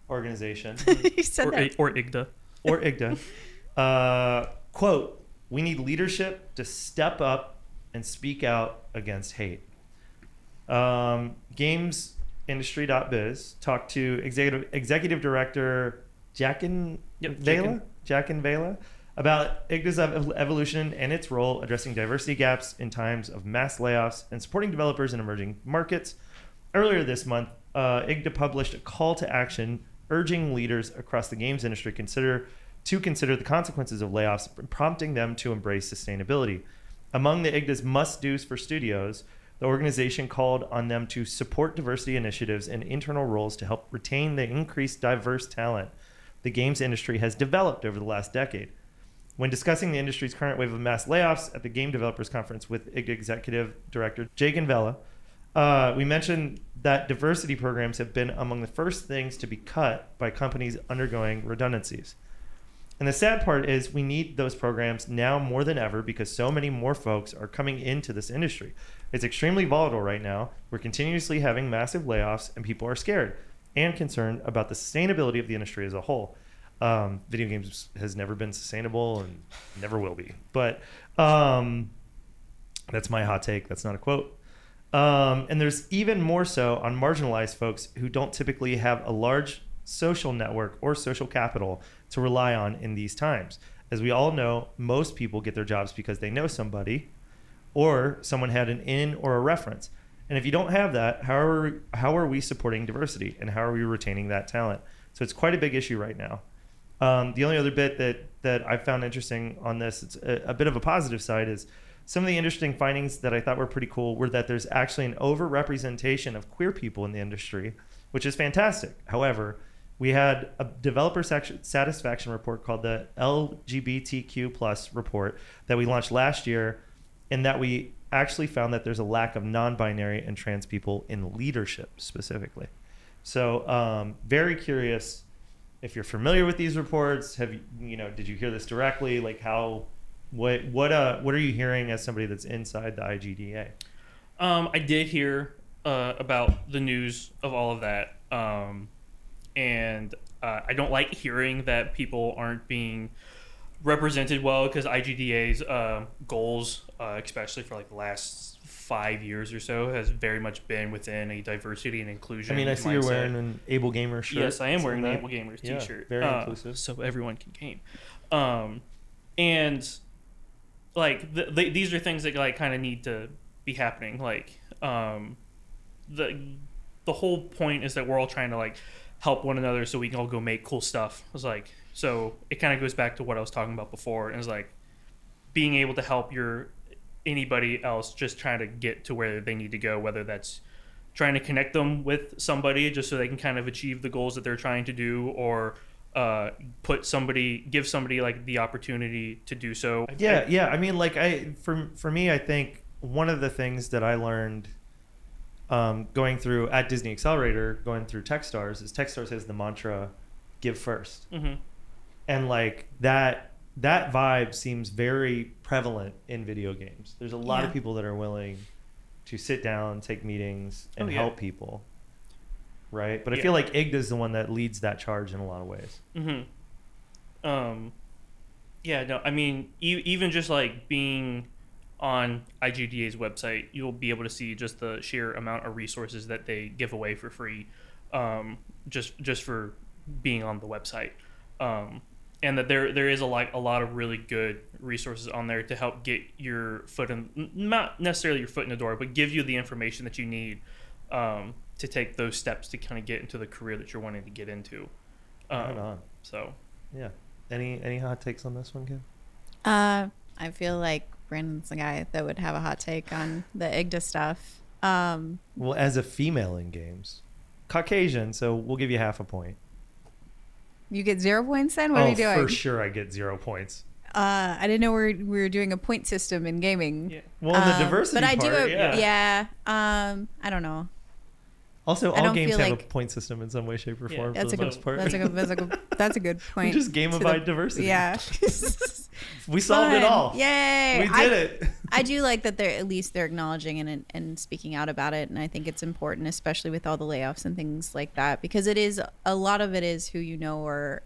organization You said that. Or IGDA. or IGDA. Quote, "We need leadership to step up and speak out against hate." GamesIndustry.biz talked to executive director Jackin Vela about IGDA's evolution and its role addressing diversity gaps in times of mass layoffs and supporting developers in emerging markets. Earlier this month, IGDA published a call to action urging leaders across the games industry consider the consequences of layoffs, prompting them to embrace sustainability. Among the IGDA's must-dos for studios, the organization called on them to support diversity initiatives and internal roles to help retain the increased diverse talent the games industry has developed over the last decade. When discussing the industry's current wave of mass layoffs at the Game Developers Conference with IGDA Executive Director Jagan Vela, we mentioned that diversity programs have been among the first things to be cut by companies undergoing redundancies. And the sad part is we need those programs now more than ever because so many more folks are coming into this industry. It's extremely volatile right now. We're continuously having massive layoffs and people are scared and concerned about the sustainability of the industry as a whole. Video games has never been sustainable and never will be. But that's my hot take. That's not a quote. And there's even more so on marginalized folks who don't typically have a large social network or social capital to rely on in these times. As we all know, most people get their jobs because they know somebody or someone had an in or a reference. And if you don't have that, how are we supporting diversity and how are we retaining that talent? So it's quite a big issue right now. The only other bit that I found interesting on this, it's a bit of a positive side, is some of the interesting findings that I thought were pretty cool were that there's actually an overrepresentation of queer people in the industry, which is fantastic. However, we had a developer satisfaction report called the LGBTQ plus report that we launched last year, and that we actually found that there's a lack of non-binary and trans people in leadership specifically. So very curious if you're familiar with these reports. Did you hear this directly? Like what are you hearing as somebody that's inside the IGDA? I did hear about the news of all of that. And I don't like hearing that people aren't being represented well because IGDA's goals, especially for like the last 5 years or so, has very much been within a diversity and inclusion. I mean, I see you're wearing an Able Gamer shirt. Yes, I am wearing an Able Gamers t-shirt. Very inclusive. So everyone can game. And like these are things that like kind of need to be happening. Like the whole point is that we're all trying to like help one another so we can all go make cool stuff. It was like, so it kind of goes back to what I was talking about before, and it's like being able to help anybody else just trying to get to where they need to go, whether that's trying to connect them with somebody just so they can kind of achieve the goals that they're trying to do, or give somebody like the opportunity to do so. Yeah. I mean, like for me, I think one of the things that I learned going through at Disney Accelerator, going through Techstars, is Techstars has the mantra, give first. Mm-hmm. And like that vibe seems very prevalent in video games. There's a lot of people that are willing to sit down, take meetings, and help people. Right? But I feel like IGDA is the one that leads that charge in a lot of ways. Mm-hmm. I mean, even just like being on IGDA's website, you'll be able to see just the sheer amount of resources that they give away for free, just for being on the website, and that there is a lot of really good resources on there to help get your foot in, not necessarily your foot in the door, but give you the information that you need to take those steps to kind of get into the career that you're wanting to get into. Right on. So yeah, any hot takes on this one, Kim? I feel like Brandon's the guy that would have a hot take on the IGDA stuff. Well, as a female in games, Caucasian, so we'll give you half a point. You get 0 points then? What are we doing? For sure I get 0 points. I didn't know we were doing a point system in gaming. Yeah. Well, in the diversity but I part, I don't know. Also, all games have like a point system in some way, shape, or form. That's for the most part. That's a good point. We just gamified diversity. Yeah. We solved it all. Yay! We did it. I do like that they're acknowledging and speaking out about it, and I think it's important, especially with all the layoffs and things like that, because it is a lot of it is who you know or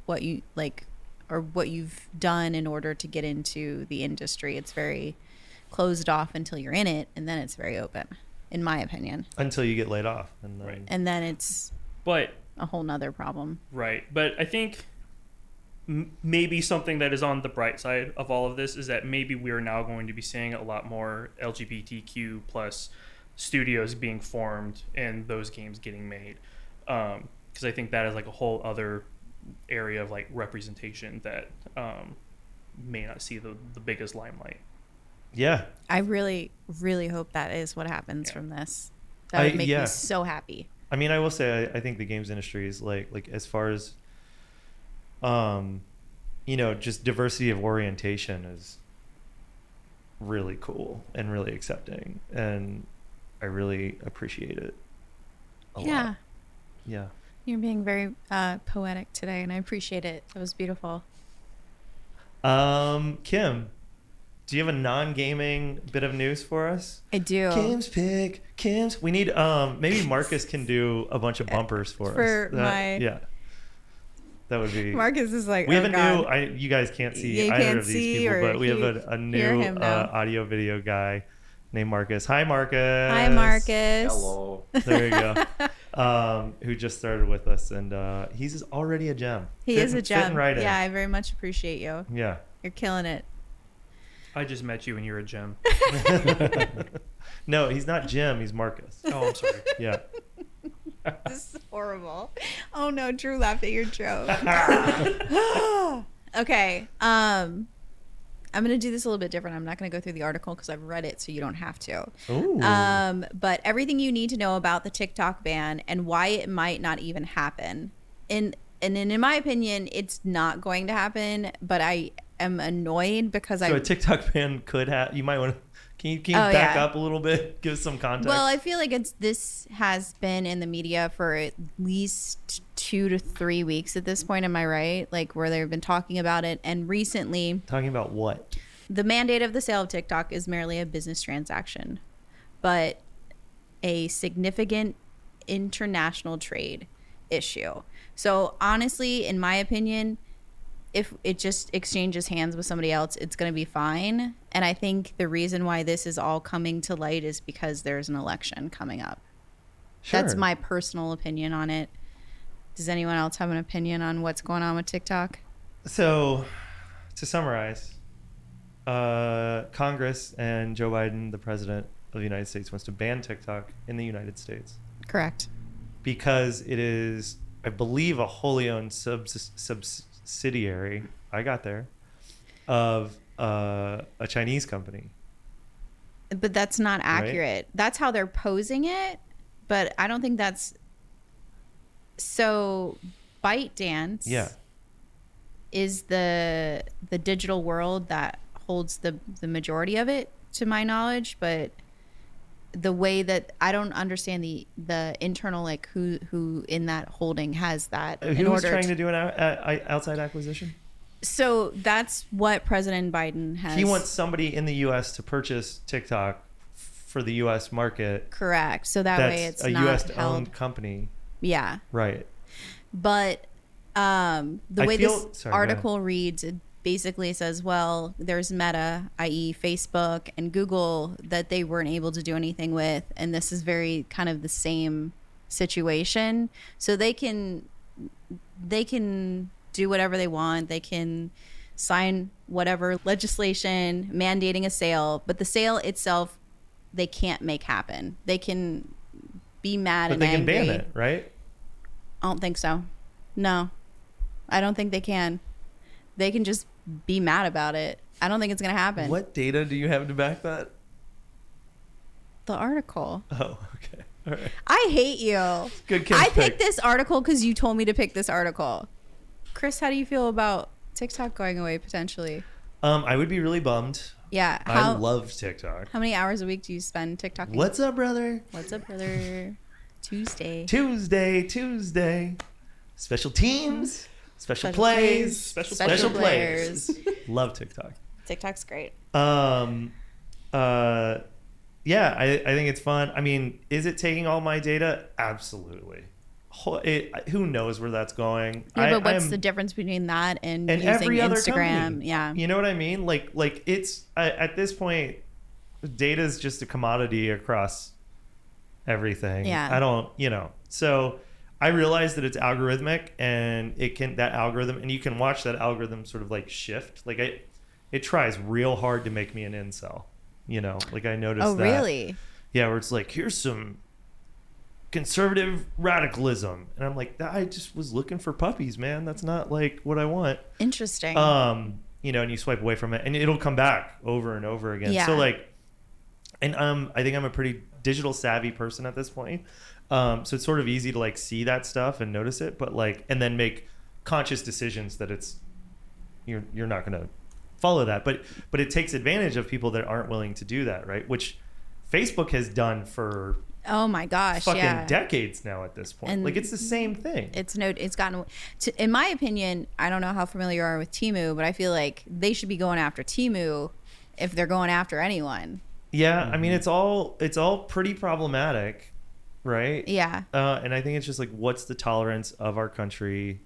what you like or what you've done in order to get into the industry. It's very closed off until you're in it, and then it's very open, in my opinion. Until you get laid off, and then it's a whole nother problem. Right, but I think maybe something that is on the bright side of all of this is that maybe we are now going to be seeing a lot more LGBTQ plus studios being formed and those games getting made. because I think that is like a whole other area of like representation that may not see the biggest limelight. Yeah. I really, really hope that is what happens Yeah. from this. That would make yeah. me so happy. I mean, I will say, I think the games industry is like as far as, just diversity of orientation is really cool and really accepting, and I really appreciate it a Yeah. lot. Yeah. You're being very poetic today, and I appreciate it. That was beautiful. Kim, do you have a non-gaming bit of news for us? I do. Kim's pick. Kim's. We need maybe Marcus can do a bunch of bumpers for For us. my- Yeah. That would be. Marcus is like, We have oh, a God. new. You guys can't see You either can't of these see people, or but we have a hear new him now. audio video guy named Marcus. Hi, Marcus. Hi, Marcus. Hello. There you go. Who just started with us, and he's already a gem. He is a Fitting gem. right in. Yeah, I very much appreciate you. Yeah. You're killing it. I just met you and you're a gem. No, he's not Jim. He's Marcus. Oh, I'm sorry. Yeah. This is horrible. Oh no, Drew laughed at your joke. Okay. I'm gonna do this a little bit different. I'm not gonna go through the article because I've read it, so you don't have to. Ooh. But everything you need to know about the TikTok ban and why it might not even happen. And in my opinion, it's not going to happen. But I am annoyed because So a TikTok ban could have. You might want to. Can you Oh, back yeah. up a little bit? Give us some context. Well, I feel like this has been in the media for at least 2 to 3 weeks at this point. Am I right? Like where they've been talking about it, and recently, Talking about what? the mandate of the sale of TikTok is merely a business transaction, but a significant international trade issue. So honestly, in my opinion, if it just exchanges hands with somebody else, it's going to be fine. And I think the reason why this is all coming to light is because there's an election coming up. Sure. That's my personal opinion on it. Does anyone else have an opinion on what's going on with TikTok? So, to summarize, Congress and Joe Biden, the president of the United States, wants to ban TikTok in the United States Correct. because it is, I believe, a wholly owned subsidiary. I got there of a Chinese company. But that's not accurate. That's how they're posing it, but I don't think that's so. ByteDance Yeah. is the digital world that holds the majority of it, to my knowledge, but the way that I don't understand the internal, like who in that holding has that in Who was order trying to do an outside acquisition? So that's what President Biden has. He wants somebody in the U.S. to purchase TikTok for the U.S. market. Correct. So that That's way it's a not U.S. held. owned company. Yeah. Right. But the I way feel- this sorry, go ahead. article reads, it basically says, well, there's Meta, i.e. Facebook and Google, that they weren't able to do anything with. And this is very kind of the same situation. So they can do whatever they want. They can sign whatever legislation mandating a sale, but the sale itself, they can't make happen. They can be mad But and they can angry. ban it, right? I don't think so. No, I don't think they can. They can just be mad about it. I don't think it's going to happen. What data do you have to back that? The article. Oh, okay. All right. I hate you. Good Kim's I pick. picked this article because you told me to pick this article. Chris, how do you feel about TikTok going away potentially? I would be really bummed. Yeah. I love TikTok. How many hours a week do you spend TikTok? What's up, brother? What's up, brother? Tuesday. Tuesday. Special teams, special Special plays, plays, special players. Love TikTok. TikTok's great. Yeah, I think it's fun. I mean, is it taking all my data? Absolutely. Who knows where that's going? Yeah, but what's the difference between that and using every other Instagram? company? Yeah. You know what I mean? Like it's at this point, data is just a commodity across everything. Yeah. I don't, so I realize that it's algorithmic and that algorithm, and you can watch that algorithm sort of like shift. Like it tries real hard to make me an incel, like I noticed Oh, that. really? Yeah. Where it's like, here's some conservative radicalism, and I'm like, I just was looking for puppies, man. That's not like what I want. Interesting. You know, and you swipe away from it, and it'll come back over and over again. Yeah. So like, and I think I'm a pretty digital savvy person at this point. So it's sort of easy to like see that stuff and notice it, but like, and then make conscious decisions that you're not going to follow that. But it takes advantage of people that aren't willing to do that, right? Which Facebook has done for oh my gosh, fucking decades now at this point. And like it's the same thing. it's gotten to, in my opinion, I don't know how familiar you are with Temu, but I feel like they should be going after Temu if they're going after anyone. Yeah, I mean it's all pretty problematic, right? Yeah. And I think it's just like, what's the tolerance of our country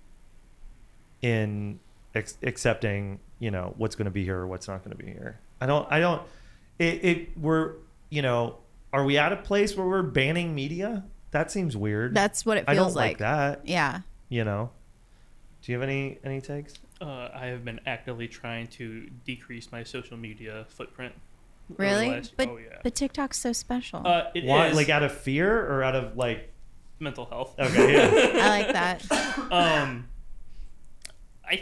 in accepting, you know, what's going to be here or what's not going to be here? We're, you know, are we at a place where we're banning media? That seems weird. That's what it feels I don't like. that. Yeah. You know, do you have any takes? I have been actively trying to decrease my social media footprint. Really? But oh yeah. but TikTok's so special. It Why? is Like out of fear or out of like mental health. Okay, yeah. I like that. I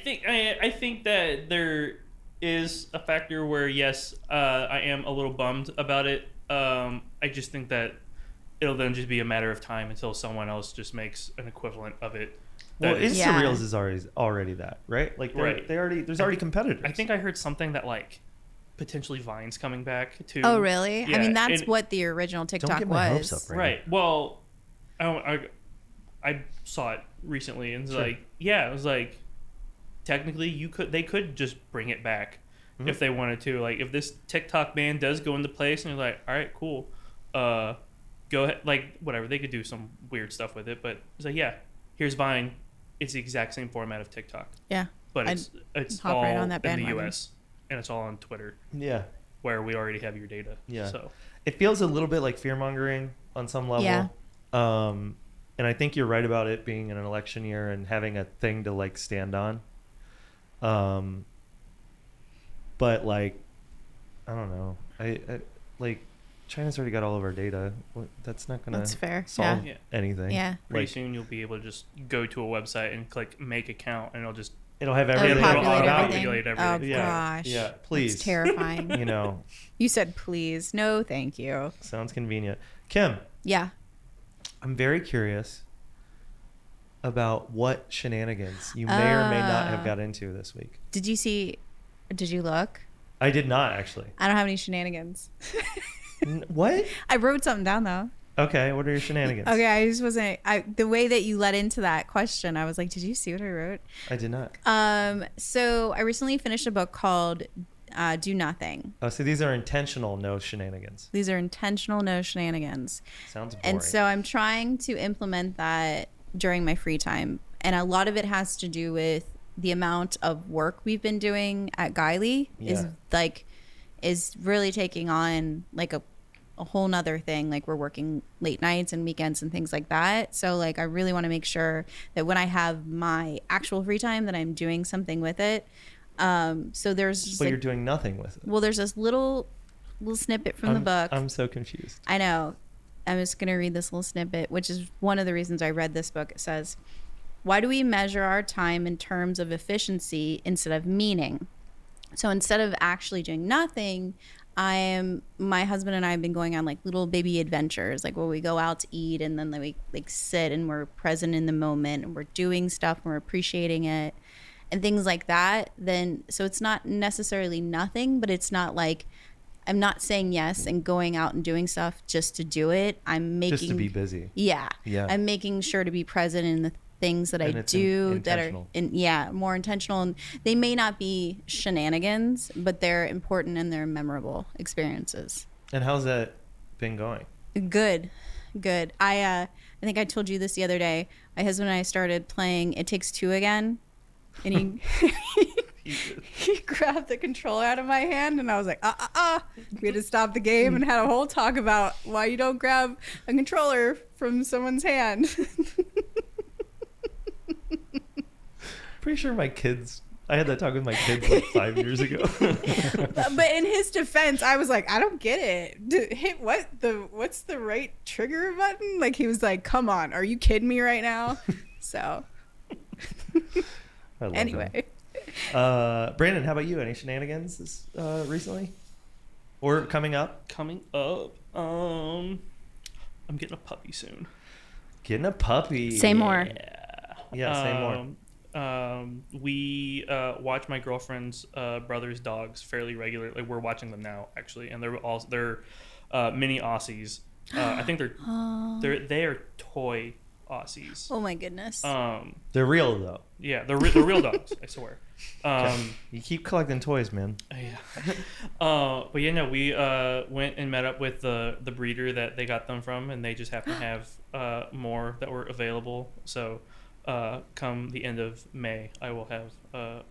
think that there is a factor where yes, I am a little bummed about it. I just think that it'll then just be a matter of time until someone else just makes an equivalent of it. Well, that is- Yeah. Instareels is already that, right? Like Right. there's already competitors. I think I heard something that like potentially Vine's coming back too. Oh, really? I Yeah, mean, that's and- what the original Don't TikTok get my was. hopes up, Right. Well, I saw it recently and it's Sure. like, yeah, it was like technically they could just bring it back if they wanted to. Like if this TikTok ban does go into place and you're like, all right, cool, go ahead, like whatever, they could do some weird stuff with it, but it's like, yeah, here's Vine. It's the exact same format of TikTok, Yeah. but I'd it's hop all right on that in the bandwagon. US and it's all on Twitter Yeah. where we already have your data. Yeah. So It feels a little bit like fear mongering on some level. Yeah. And I think you're right about it being an election year and having a thing to like stand on. But like, I don't know. I like China's already got all of our data. That's not gonna That's fair. solve Yeah. anything. Yeah. pretty Like, soon you'll be able to just go to a website and click make account and it'll just it'll have It'll everything populate about everything. populate Oh everything. Yeah. gosh. Yeah, please. It's terrifying. You know, You said please. No, thank you. sounds convenient. Kim, Yeah. I'm very curious about what shenanigans you may or may not have got into this week. Did you look? I did not actually. I don't have any shenanigans. What? I wrote something down though. Okay, what are your shenanigans? Okay, I just wasn't. The way that you led into that question, I was like, "Did you see what I wrote?" I did not. So I recently finished a book called "Do Nothing." Oh, so these are intentional no shenanigans. These are intentional no shenanigans, Sounds boring. and so I'm trying to implement that during my free time, and a lot of it has to do with the amount of work we've been doing at Gylee Yeah. is really taking on like a whole nother thing. Like we're working late nights and weekends and things like that. So like I really want to make sure that when I have my actual free time that I'm doing something with it. So there's just But you're doing nothing with it. well, there's this little snippet from the book. I'm so confused. I know. I'm just going to read this little snippet, which is one of the reasons I read this book. It says, "Why do we measure our time in terms of efficiency instead of meaning?" So instead of actually doing nothing, my husband and I have been going on like little baby adventures, like where we go out to eat and then we like sit and we're present in the moment and we're doing stuff and we're appreciating it and things like that. Then, so it's not necessarily nothing, but it's not like, I'm not saying yes and going out and doing stuff just to do it. I'm making Just to be busy. Yeah. Yeah. I'm making sure to be present in the things that And I it's do that are intentional. more intentional, and they may not be shenanigans, but they're important and they're memorable experiences. And how's that been going? Good. I think I told you this the other day. My husband and I started playing It Takes Two again, and he grabbed the controller out of my hand, and I was like, We had to stop the game and had a whole talk about why you don't grab a controller from someone's hand. Pretty sure my kids I had that talk with my kids like 5 years ago. But in his defense, I was like, I don't get it. Hit what's the right trigger button? Like he was like, come on, are you kidding me right now? So I love anyway, Brandon, how about you? Any shenanigans recently or coming up? Coming up, I'm getting a puppy soon. Getting a puppy. say more. Yeah, say more. We watch my girlfriend's brother's dogs fairly regularly. Like, we're watching them now, actually, and they're mini Aussies. I think they are toy Aussies. Oh my goodness. They're real though. Yeah, they're real dogs. I swear. You keep collecting toys, man. Yeah. But yeah, no, we went and met up with the breeder that they got them from, and they just happen to have more that were available. So come the end of May, I will have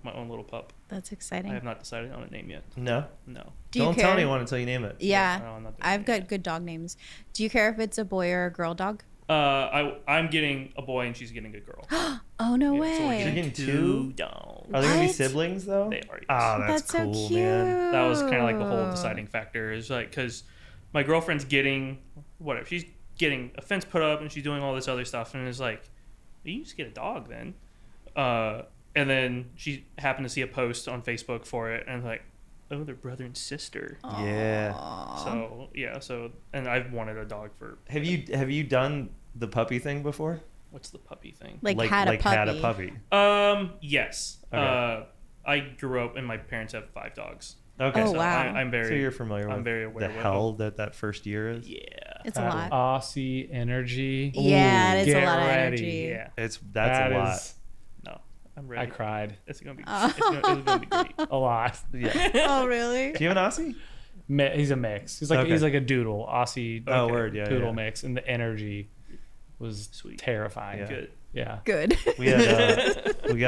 my own little pup. That's exciting. I have not decided on a name yet. No. Do you Don't tell care? anyone until you name it. Yeah, No, I'm not doing I've it got yet. good dog names. Do you care if it's a boy or a girl dog? I'm getting a boy and she's getting a girl. Oh no Yeah, so we're way. You're getting two? dogs. Are they gonna be What? siblings though? They are, yes. Oh, that's so cool, cute. man. That was kind of like the whole deciding factor. Is like, because my girlfriend's getting whatever, she's getting a fence put up and she's doing all this other stuff, and it's like, you just get a dog then. And then she happened to see a post on Facebook for it, and like, oh, they're brother and sister. Yeah. So yeah, and I've wanted a dog for. Have you done the puppy thing before? What's the puppy thing? Like had a puppy. Yes. Okay. I grew up and my parents have 5 dogs. Okay. Oh, So, wow. I'm very. so you're familiar I'm with very aware the of hell that first year is? Yeah. It's a That lot. Aussie energy. Yeah, it is a Get lot of ready. energy. Yeah. That's That a lot. is- No, I'm ready. I cried It's gonna be. Oh. It's gonna be great. a lot. Yeah. Oh really? Do you have an Aussie? He's a mix. He's like Okay. he's like a doodle, Aussie Oh, word, yeah, poodle yeah. mix, and the energy was Sweet. terrifying. Yeah. Good. Yeah. Good. We had we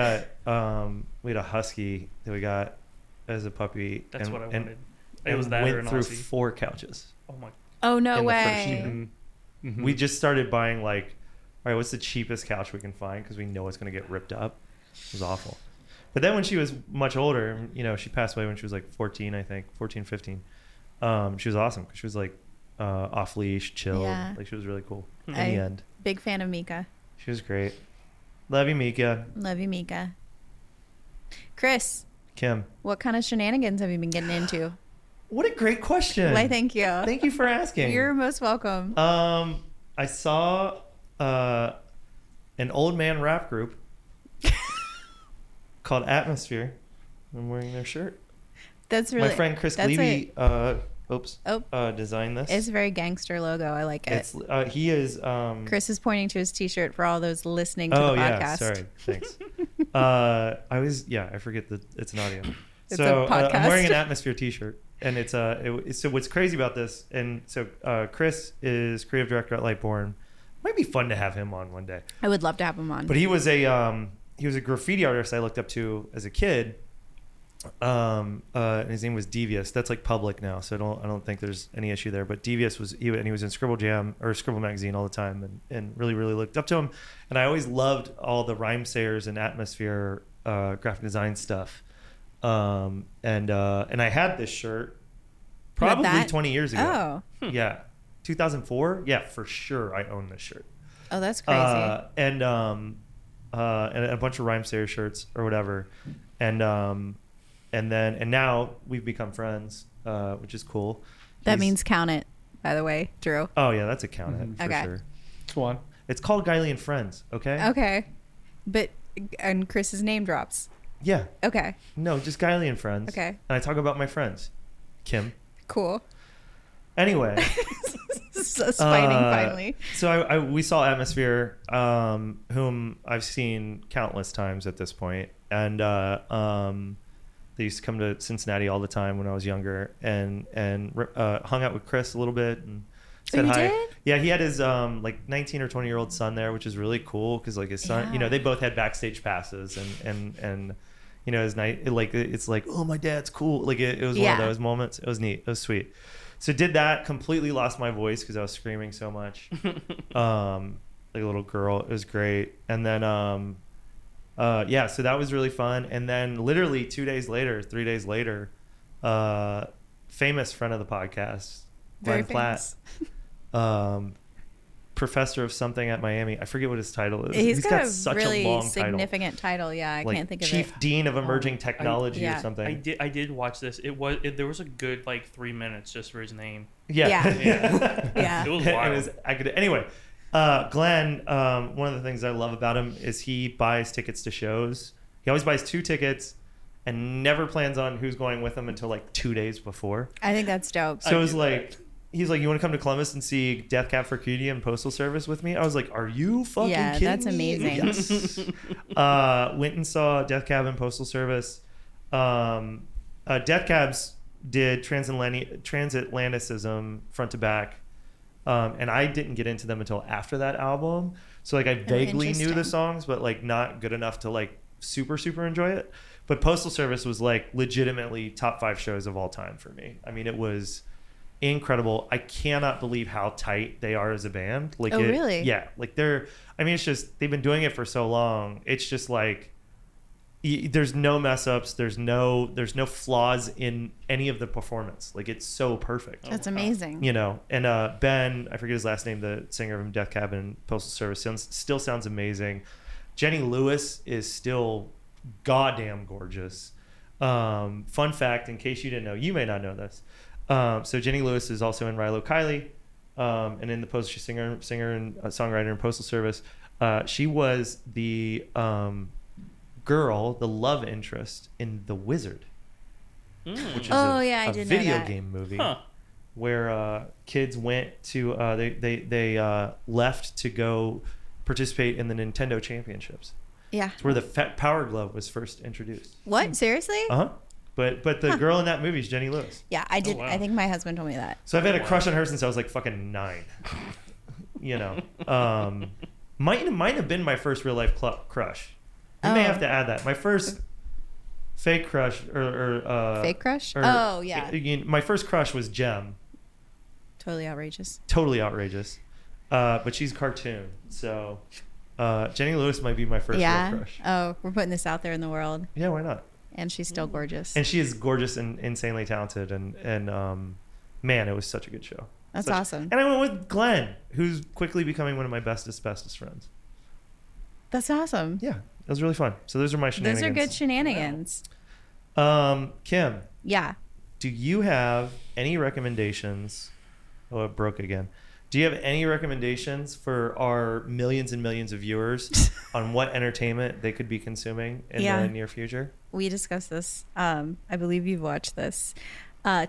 had a husky that we got as a puppy. That's what I and wanted. It was that or went an through Aussie. 4 couches. Oh my. Oh no in the first way. year. Mhm. We just started buying like, all right, what's the cheapest couch we can find because we know it's going to get ripped up. It was awful. But then when she was much older, you know, she passed away when she was like 14, I think, 14, 15. She was awesome because she was like off leash, chilled. Yeah. Like she was really cool in I- the end. Big fan of Mika. She was great. Love you, Mika. Love you, Mika. Chris, Kim. what kind of shenanigans have you been getting into? What a great question. Why, thank you. Thank you for asking. You're most welcome. I saw an old man rap group called Atmosphere. I'm wearing their shirt. That's really My friend Chris that's Gylee, designed this. It's a very gangster logo. I like it. It's he is. Chris is pointing to his T-shirt for all those listening to Oh the yeah, podcast. sorry. Thanks. I forget that it's an audio. It's So a podcast. I'm wearing an Atmosphere T-shirt, and it's so what's crazy about this, and so Chris is creative director at Lightborn. Might be fun to have him on one day. I would love to have him on. But he was a graffiti artist I looked up to as a kid. And his name was Devious. That's like public now, so I don't think there's any issue there. But Devious he was in Scribble Jam or Scribble Magazine all the time, and really looked up to him. And I always loved all the rhyme sayers and Atmosphere graphic design stuff. And I had this shirt probably that? 20 years ago. Oh. Yeah, 2004. Yeah, for sure. I own this shirt. Oh, that's crazy. And a bunch of rhyme sayer shirts or whatever, and now we've become friends, which is cool. that He's- means count it, by the way, Drew. oh yeah, that's a count it for Okay. sure. It's one. It's called Gylee and Friends. Okay. Okay. But, and Chris's name drops. Yeah. Okay. No, just Gylee and Friends. Okay. And I talk about my friends, Kim. Cool. Anyway. So fighting finally. So we saw Atmosphere, whom I've seen countless times at this point, and they used to come to Cincinnati all the time when I was younger, and hung out with Chris a little bit and said you hi. did? Yeah, he had his like 19 or 20-year-old son there, which is really cool because like his son, Yeah. they both had backstage passes, and his night it's like, oh, my dad's cool. Like it was one Yeah. of those moments. It was neat. It was sweet. So did that, completely lost my voice because I was screaming so much, like a little girl. It was great. And then Yeah, so that was really fun. And then literally 3 days later, famous friend of the podcast, Very Glenn Platt, professor of something at Miami. I forget what his title is. He's got such really a long significant title. Yeah, I like can't think of Chief it. Dean of Emerging Technology yeah. or something. I did watch this. There was a good like 3 minutes just for his name. Yeah. Yeah. Yeah. It was It wild. was, anyway, Glenn, one of the things I love about him is he buys tickets to shows. He always buys 2 tickets and never plans on who's going with him until like 2 days before. I think that's dope. So it was like, he's like, you want to come to Columbus and see Death Cab for Cutie and Postal Service with me? I was like, are you fucking kidding that's me? amazing. Yes. Went and saw Death Cab and Postal Service. Death Cabs did Transatlanticism front to back. And I didn't get into them until after that album. So like I vaguely knew the interesting. songs, but like not good enough to like super enjoy it. But Postal Service was like legitimately top 5 shows of all time for me. I mean, it was incredible. I cannot believe how tight they are as a band. Like, Oh, really? Yeah. Like it's just, they've been doing it for so long. It's just like, there's no mess ups. There's no flaws in any of the performance. Like, it's so perfect. That's amazing. You know, and Ben, I forget his last name, the singer of Death Cab and Postal Service, still sounds amazing. Jenny Lewis is still goddamn gorgeous. Fun fact, in case you didn't know, you may not know this. So Jenny Lewis is also in Rilo Kiley, and in the Postal singer and songwriter in Postal Service. She was the girl, the love interest in The Wizard, which is I a did know video that. game movie. Huh. Where kids went to they left to go participate in the Nintendo Championships. Yeah. It's where the Power Glove was first introduced. What? Seriously? Uh-huh. But the girl in that movie is Jenny Lewis. Yeah, I did. wow. I think my husband told me that. So I've had a crush on her since I was like fucking 9. You know, might have been my first real life crush. You may Oh. have to add that. My first fake crush or Fake crush? or- Oh, yeah. My first crush was Jem. Totally outrageous. Totally outrageous. But she's a cartoon, so Jenny Lewis might be my first Yeah. real crush. Oh, we're putting this out there in the world, Yeah, why not? and she's still gorgeous. And she is gorgeous and insanely talented, and man, it was such a good show. That's Such- awesome. And I went with Glenn, who's quickly becoming one of my bestest friends. That's awesome. Yeah, it was really fun. So those are my shenanigans. Those are good shenanigans. Kim, Yeah. do you have any recommendations? Oh, it broke again. Do you have any recommendations for our millions and millions of viewers on what entertainment they could be consuming in Yeah. the near future? We discussed this. I believe you've watched this.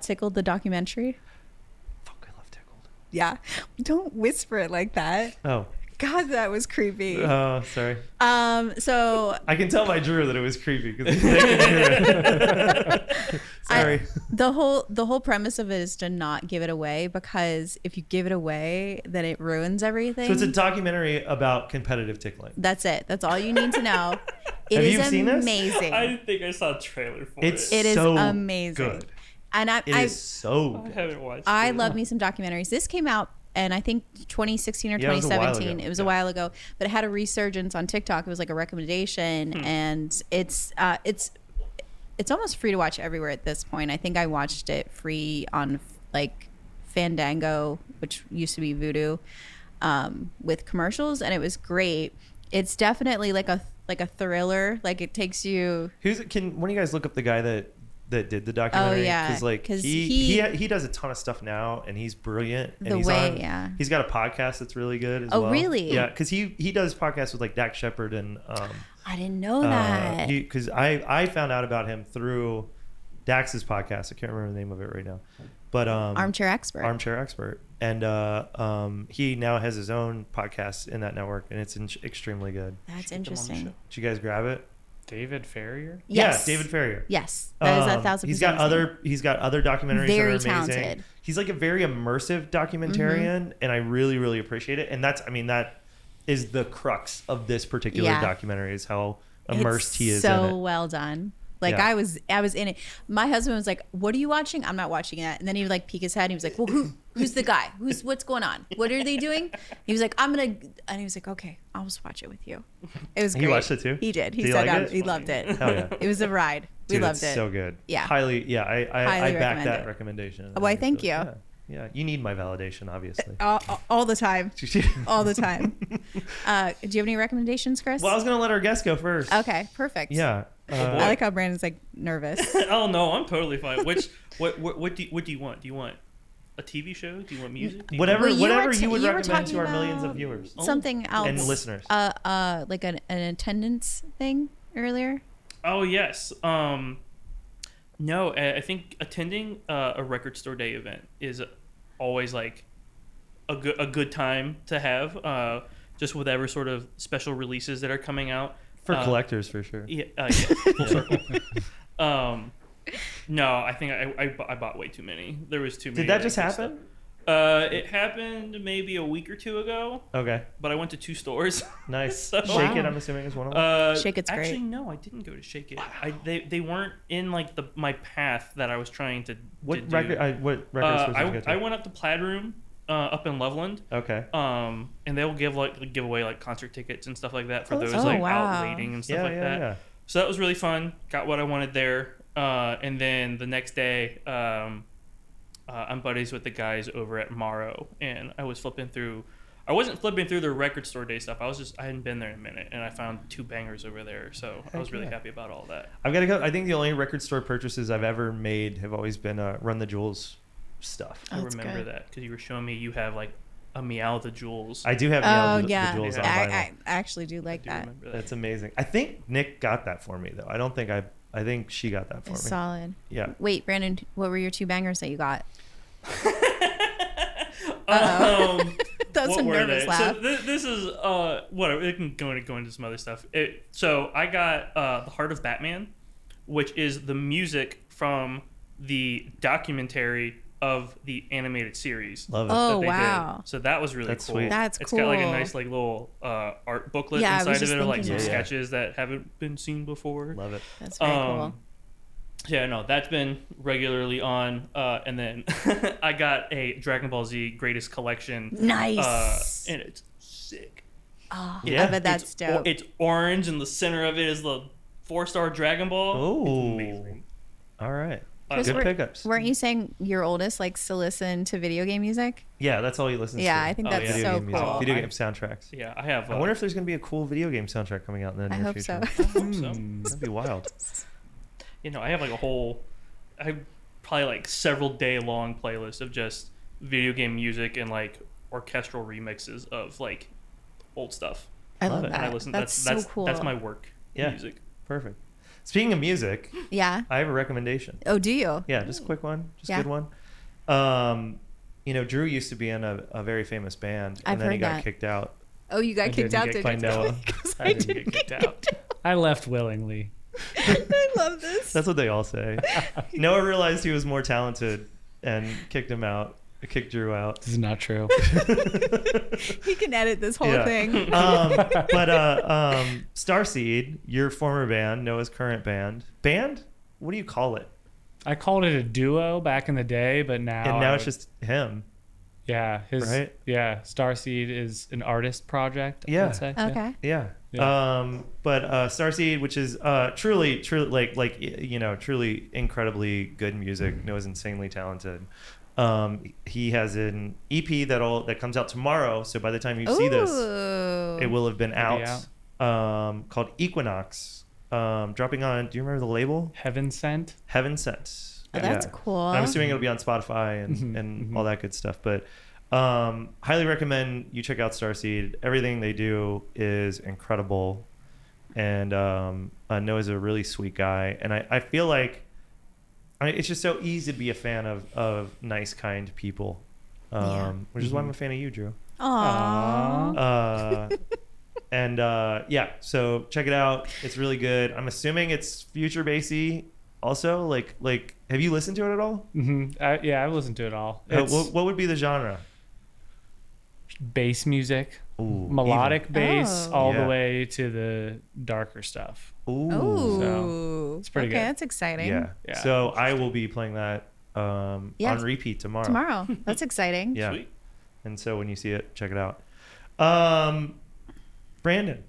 Tickled, the documentary. Fuck, I love Tickled. Yeah. Don't whisper it like that. Oh, God, that was creepy. sorry. So I can tell by Drew that it was creepy because they can hear it. Sorry. the whole premise of it is to not give it away, because if you give it away, then it ruins everything. So it's a documentary about competitive tickling. That's it. That's all you need to know. It Have is you seen this? amazing. I think I saw a trailer for It's It is so amazing. good. And It is so I good. haven't watched I it. love me some documentaries. This came out in I think 2016 or Yeah, it was a while 2017. ago. It was a Yeah. while ago, but it had a resurgence on TikTok. It was like a recommendation, and it's almost free to watch everywhere at this point. I think I watched it free on like Fandango, which used to be Vudu, with commercials, and it was great. It's definitely like a thriller. Like, it takes you. Can one of you guys look up the guy that did the documentary? Oh, yeah, because like 'cause he does a ton of stuff now, and he's brilliant. And The he's way- on, yeah. he's got a podcast that's really good as Oh, well. really? Yeah, because he does podcasts with like Dak Shepard and I didn't know that. because I found out about him through Dax's podcast. I can't remember the name of it right now, but Armchair Expert. Armchair Expert, and he now has his own podcast in that network, and it's extremely good. That's Get them on the interesting. show. Did you guys grab it? David Farrier. Yes. Yeah, David Farrier. Yes, that is 1,000%. He's got other documentaries Very that are amazing. talented. He's like a very immersive documentarian, and I really, really appreciate it. And that is the crux of this particular Yeah. documentary, is how immersed It's he is so in it. well done. Like Yeah. I was in it. My husband was like, "What are you watching?" I'm not watching that. And then he would like peek his head. And he was like, "Well, who's the guy? What's going on? What are they doing?" He was like, "I'm gonna," and he was like, "Okay, I'll just watch it with you." It was He great. watched it too? He did. He Did he sat like down. it? He loved it. Hell yeah. It was a ride. We Dude, loved it's it. so good. Yeah. Highly, yeah. I Highly back recommend that it. recommendation. Why, thank you. Yeah. Yeah. You need my validation, obviously. All the time. All the time. Do you have any recommendations, Chris? Well, I was going to let our guest go first. Okay, perfect. Yeah. I like how Brandon's like nervous. Oh no, I'm totally fine. What do you want? Do you want a TV show? Do you want music? Do you Whatever, Well, you whatever were you would you were recommend to talking our millions of about viewers. Something else. And listeners. Like an attendance thing earlier. Oh yes. No, I think attending a record store day event is always like a good time to have. Just whatever sort of special releases that are coming out For collectors, for sure. Yeah, full circle. No, I think I bought way too many. There was too many. Did that like, just good happen? stuff. It happened maybe a week or two ago, Okay. but I went to 2 stores. Nice. So- Shake It, Wow. I'm assuming, is one of them. Shake It's great. Actually, no, I didn't go to Shake It. They weren't in like my path that I was trying to. What to record? Do. What record stores did you go to? I went up to Plaid Room up in Loveland. Okay. And they'll give away like concert tickets and stuff like that for those Oh, like wow. out waiting and stuff Yeah, like yeah, that. yeah. So that was really fun. Got what I wanted there. And then the next day, I'm buddies with the guys over at Morrow, and I was flipping through. I wasn't flipping through their record store day stuff. I hadn't been there in a minute, and I found 2 bangers over there. So I was really yeah. happy about all that. I've got to go. I think the only record store purchases I've ever made have always been Run the Jewels stuff. Oh, I that's remember good. that because you were showing me you have like a Meow the Jewels. I do have Oh the yeah, Jewels on I, vinyl. I actually do I like do that. remember that. That's amazing. I think Nick got that for me though. I don't think I think she got that for me. It's solid. Yeah. Wait, Brandon, what were your 2 bangers that you got? That was What a were nervous they? laugh. So this is whatever. It can go into some other stuff. So I got The Heart of Batman, which is the music from the documentary of the animated series. Love it. Oh, that they wow. did. So that was really That's cool. sweet. That's It's got like a cool. nice like little art booklet Yeah, I was inside of just it of like some thinking that. Yeah, yeah. sketches that haven't been seen before. Love it. That's very cool. Yeah, no, that's been regularly on. And then I got a Dragon Ball Z Greatest Collection. Nice. And it's sick. Oh, Yeah. I bet that's it's, dope. It's orange, and the center of it is the 4-star Dragon Ball. Oh. It's amazing. All right. Chris, Good were- pickups. Weren't you saying your oldest likes to listen to video game music? Yeah, that's all he listens to. Yeah, I think Oh, that's yeah. Video so game music, cool. video game soundtracks. Yeah, I have. I wonder if there's going to be a cool video game soundtrack coming out in the I near hope future. so. so. That'd be wild. I have like I have probably like several day-long playlist of just video game music and like orchestral remixes of like old stuff. I Love love it. that. And I listen. That's so cool. That's my work. Yeah. Music. Perfect. Speaking of music, Yeah. I have a recommendation. Oh, do you? Yeah, just a quick one. Just a Yeah. good one. Drew used to be in a very famous band, and I've then he heard got that. kicked out. Oh, you got I kicked didn't out, get did by you? Noah. 'Cause I didn't get kicked out. I left willingly. I love this. That's what they all say. Noah realized he was more talented and kicked him out. Kicked Drew out. This is not true. He can edit this whole Yeah. thing. Starseed, your former band, Noah's current band. Band? What do you call it? I called it a duo back in the day, but now And now it's just him. yeah, Right? Starseed is an artist project. Yeah. I'd say. Okay. Yeah. Yeah. But Starseed, which is truly truly incredibly good music. Noah's insanely talented. He has an EP that comes out tomorrow. So by the time you see this, it will have been It'll be out. Called Equinox. Dropping on. Do you remember the label? Heaven Sent. Heaven Sent. Oh, that's Yeah. cool. I'm assuming it'll be on Spotify and all that good stuff. But highly recommend you check out Starseed. Everything they do is incredible. And Noah's a really sweet guy. And I feel like it's just so easy to be a fan of nice, kind people. Yeah. Which is why I'm a fan of you, Drew. Aww. So check it out. It's really good. I'm assuming it's future bassy. Also, like, have you listened to it at all? Mm-hmm. I've listened to it all. What would be the genre? bass music, Ooh, melodic bass, Oh. all Yeah. the way to the darker stuff. Ooh. Oh, it's pretty okay, good. that's exciting. Yeah. Yeah. So I will be playing that Yeah. on repeat tomorrow. Tomorrow. That's exciting. Yeah. Sweet. And so when you see it, check it out. Brandon,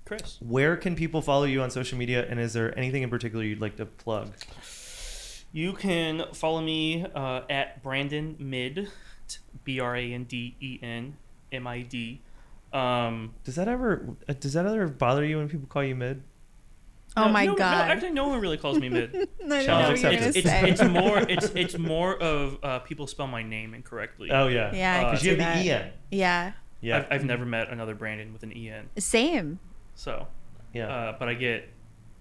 Chris. where can people follow you on social media, and is there anything in particular you'd like to plug? You can follow me at Branden Mid, BrandenMid. Does that ever bother you when people call you mid? Oh my no, God. No, actually, no one really calls me Mid. I know Challenge what you're gonna accepted. say. It's more of people spell my name incorrectly. Oh yeah. Yeah, I Uh, can Because you see have the that. en. Yeah. Yeah. I've never met another Brandon with an en. Same. So, Yeah. but I get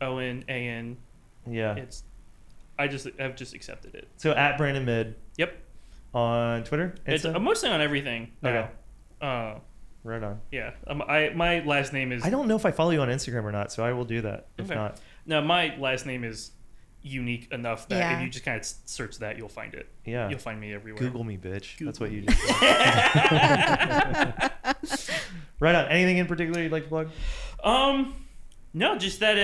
O-N, A-N. Yeah. I've just accepted it. So at Brandon Mid Yep. on Twitter. It's Insta? mostly on everything now. Okay. Right on. Yeah. My last name is. I don't know if I follow you on Instagram or not, so I will do that. If Okay. not, No, my last name is unique enough that Yeah. if you just kind of search that, you'll find it. yeah. You'll find me everywhere. Google me, bitch. That's Google what you me. just said. Right on. Anything in particular you'd like to plug? No, just that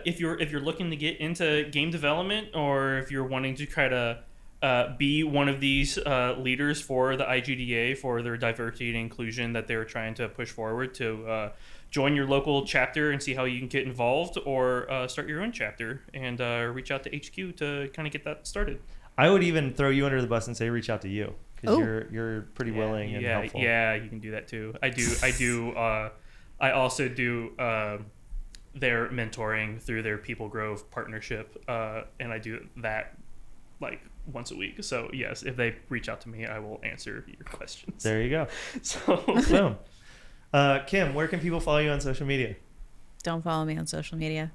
if you're looking to get into game development, or if you're wanting to try to be one of these leaders for the IGDA for their diversity and inclusion that they're trying to push forward, to join your local chapter and see how you can get involved, or start your own chapter and reach out to HQ to kind of get that started. I would even throw you under the bus and say reach out to you because Oh. you're pretty willing and yeah, helpful. Yeah, you can do that too. I do. I also do their mentoring through their People Grove partnership, and I do that like once a week. So yes, if they reach out to me, I will answer your questions. There you go. So Boom. Kim, where can people follow you on social media? Don't follow me on social media.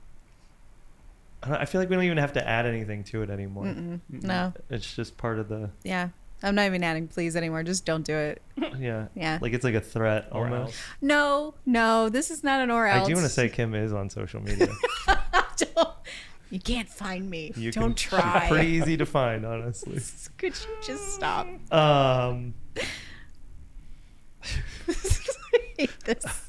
I feel like we don't even have to add anything to it anymore. Mm-mm. No. It's just part of the Yeah. I'm not even adding please anymore. Just don't do it. yeah. Yeah. Like it's like a threat Or almost. else. No. This is not an or else. I do want to say Kim is on social media. Don't- you can't find me. You Don't can, try. Pretty easy to find, honestly. Could you just stop? This.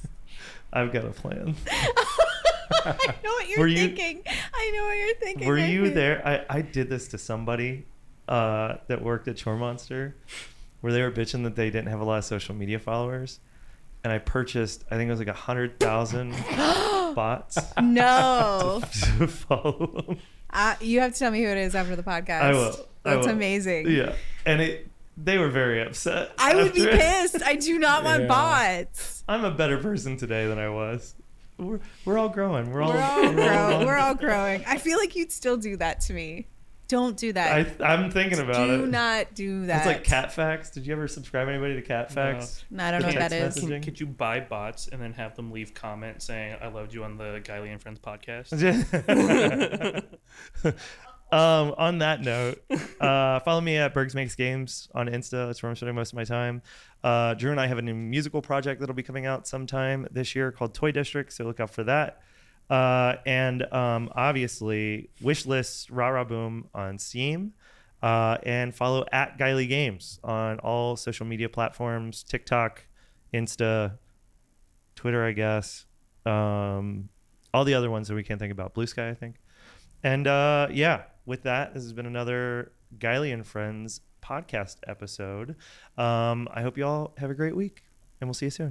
I've got a plan. I know what you're Were you- thinking. I know what you're thinking. Were I you feel- there? I did this to somebody that worked at Chore Monster, where they were bitching that they didn't have a lot of social media followers, and I purchased, I think it was like 100,000 bots No. to follow them. You have to tell me who it is after the podcast. I will. That's I will. amazing. Yeah, and they were very upset. I would be after it. pissed. I do not want Yeah. bots. I'm a better person today than I was. We're all growing. We're all We're all growing. I feel like you'd still do that to me. Don't do that. I'm thinking about it. Do not do that. It's like Cat Facts. Did you ever subscribe anybody to Cat Facts? No, I don't know what that Text is. messaging? Could you buy bots and then have them leave comments saying "I loved you" on the Gylee and Friends podcast? On that note, follow me at Bergs Makes Games on Insta. That's where I'm spending most of my time. Drew and I have a new musical project that'll be coming out sometime this year called Toy District, so look out for that. And obviously, Wishlist Rah Rah Boom on Steam, and follow at Gylee Games on all social media platforms: TikTok, Insta, Twitter, I guess, all the other ones that we can't think about. Blue Sky, I think. And yeah, with that, this has been another Gylee and Friends podcast episode. I hope you all have a great week, and we'll see you soon.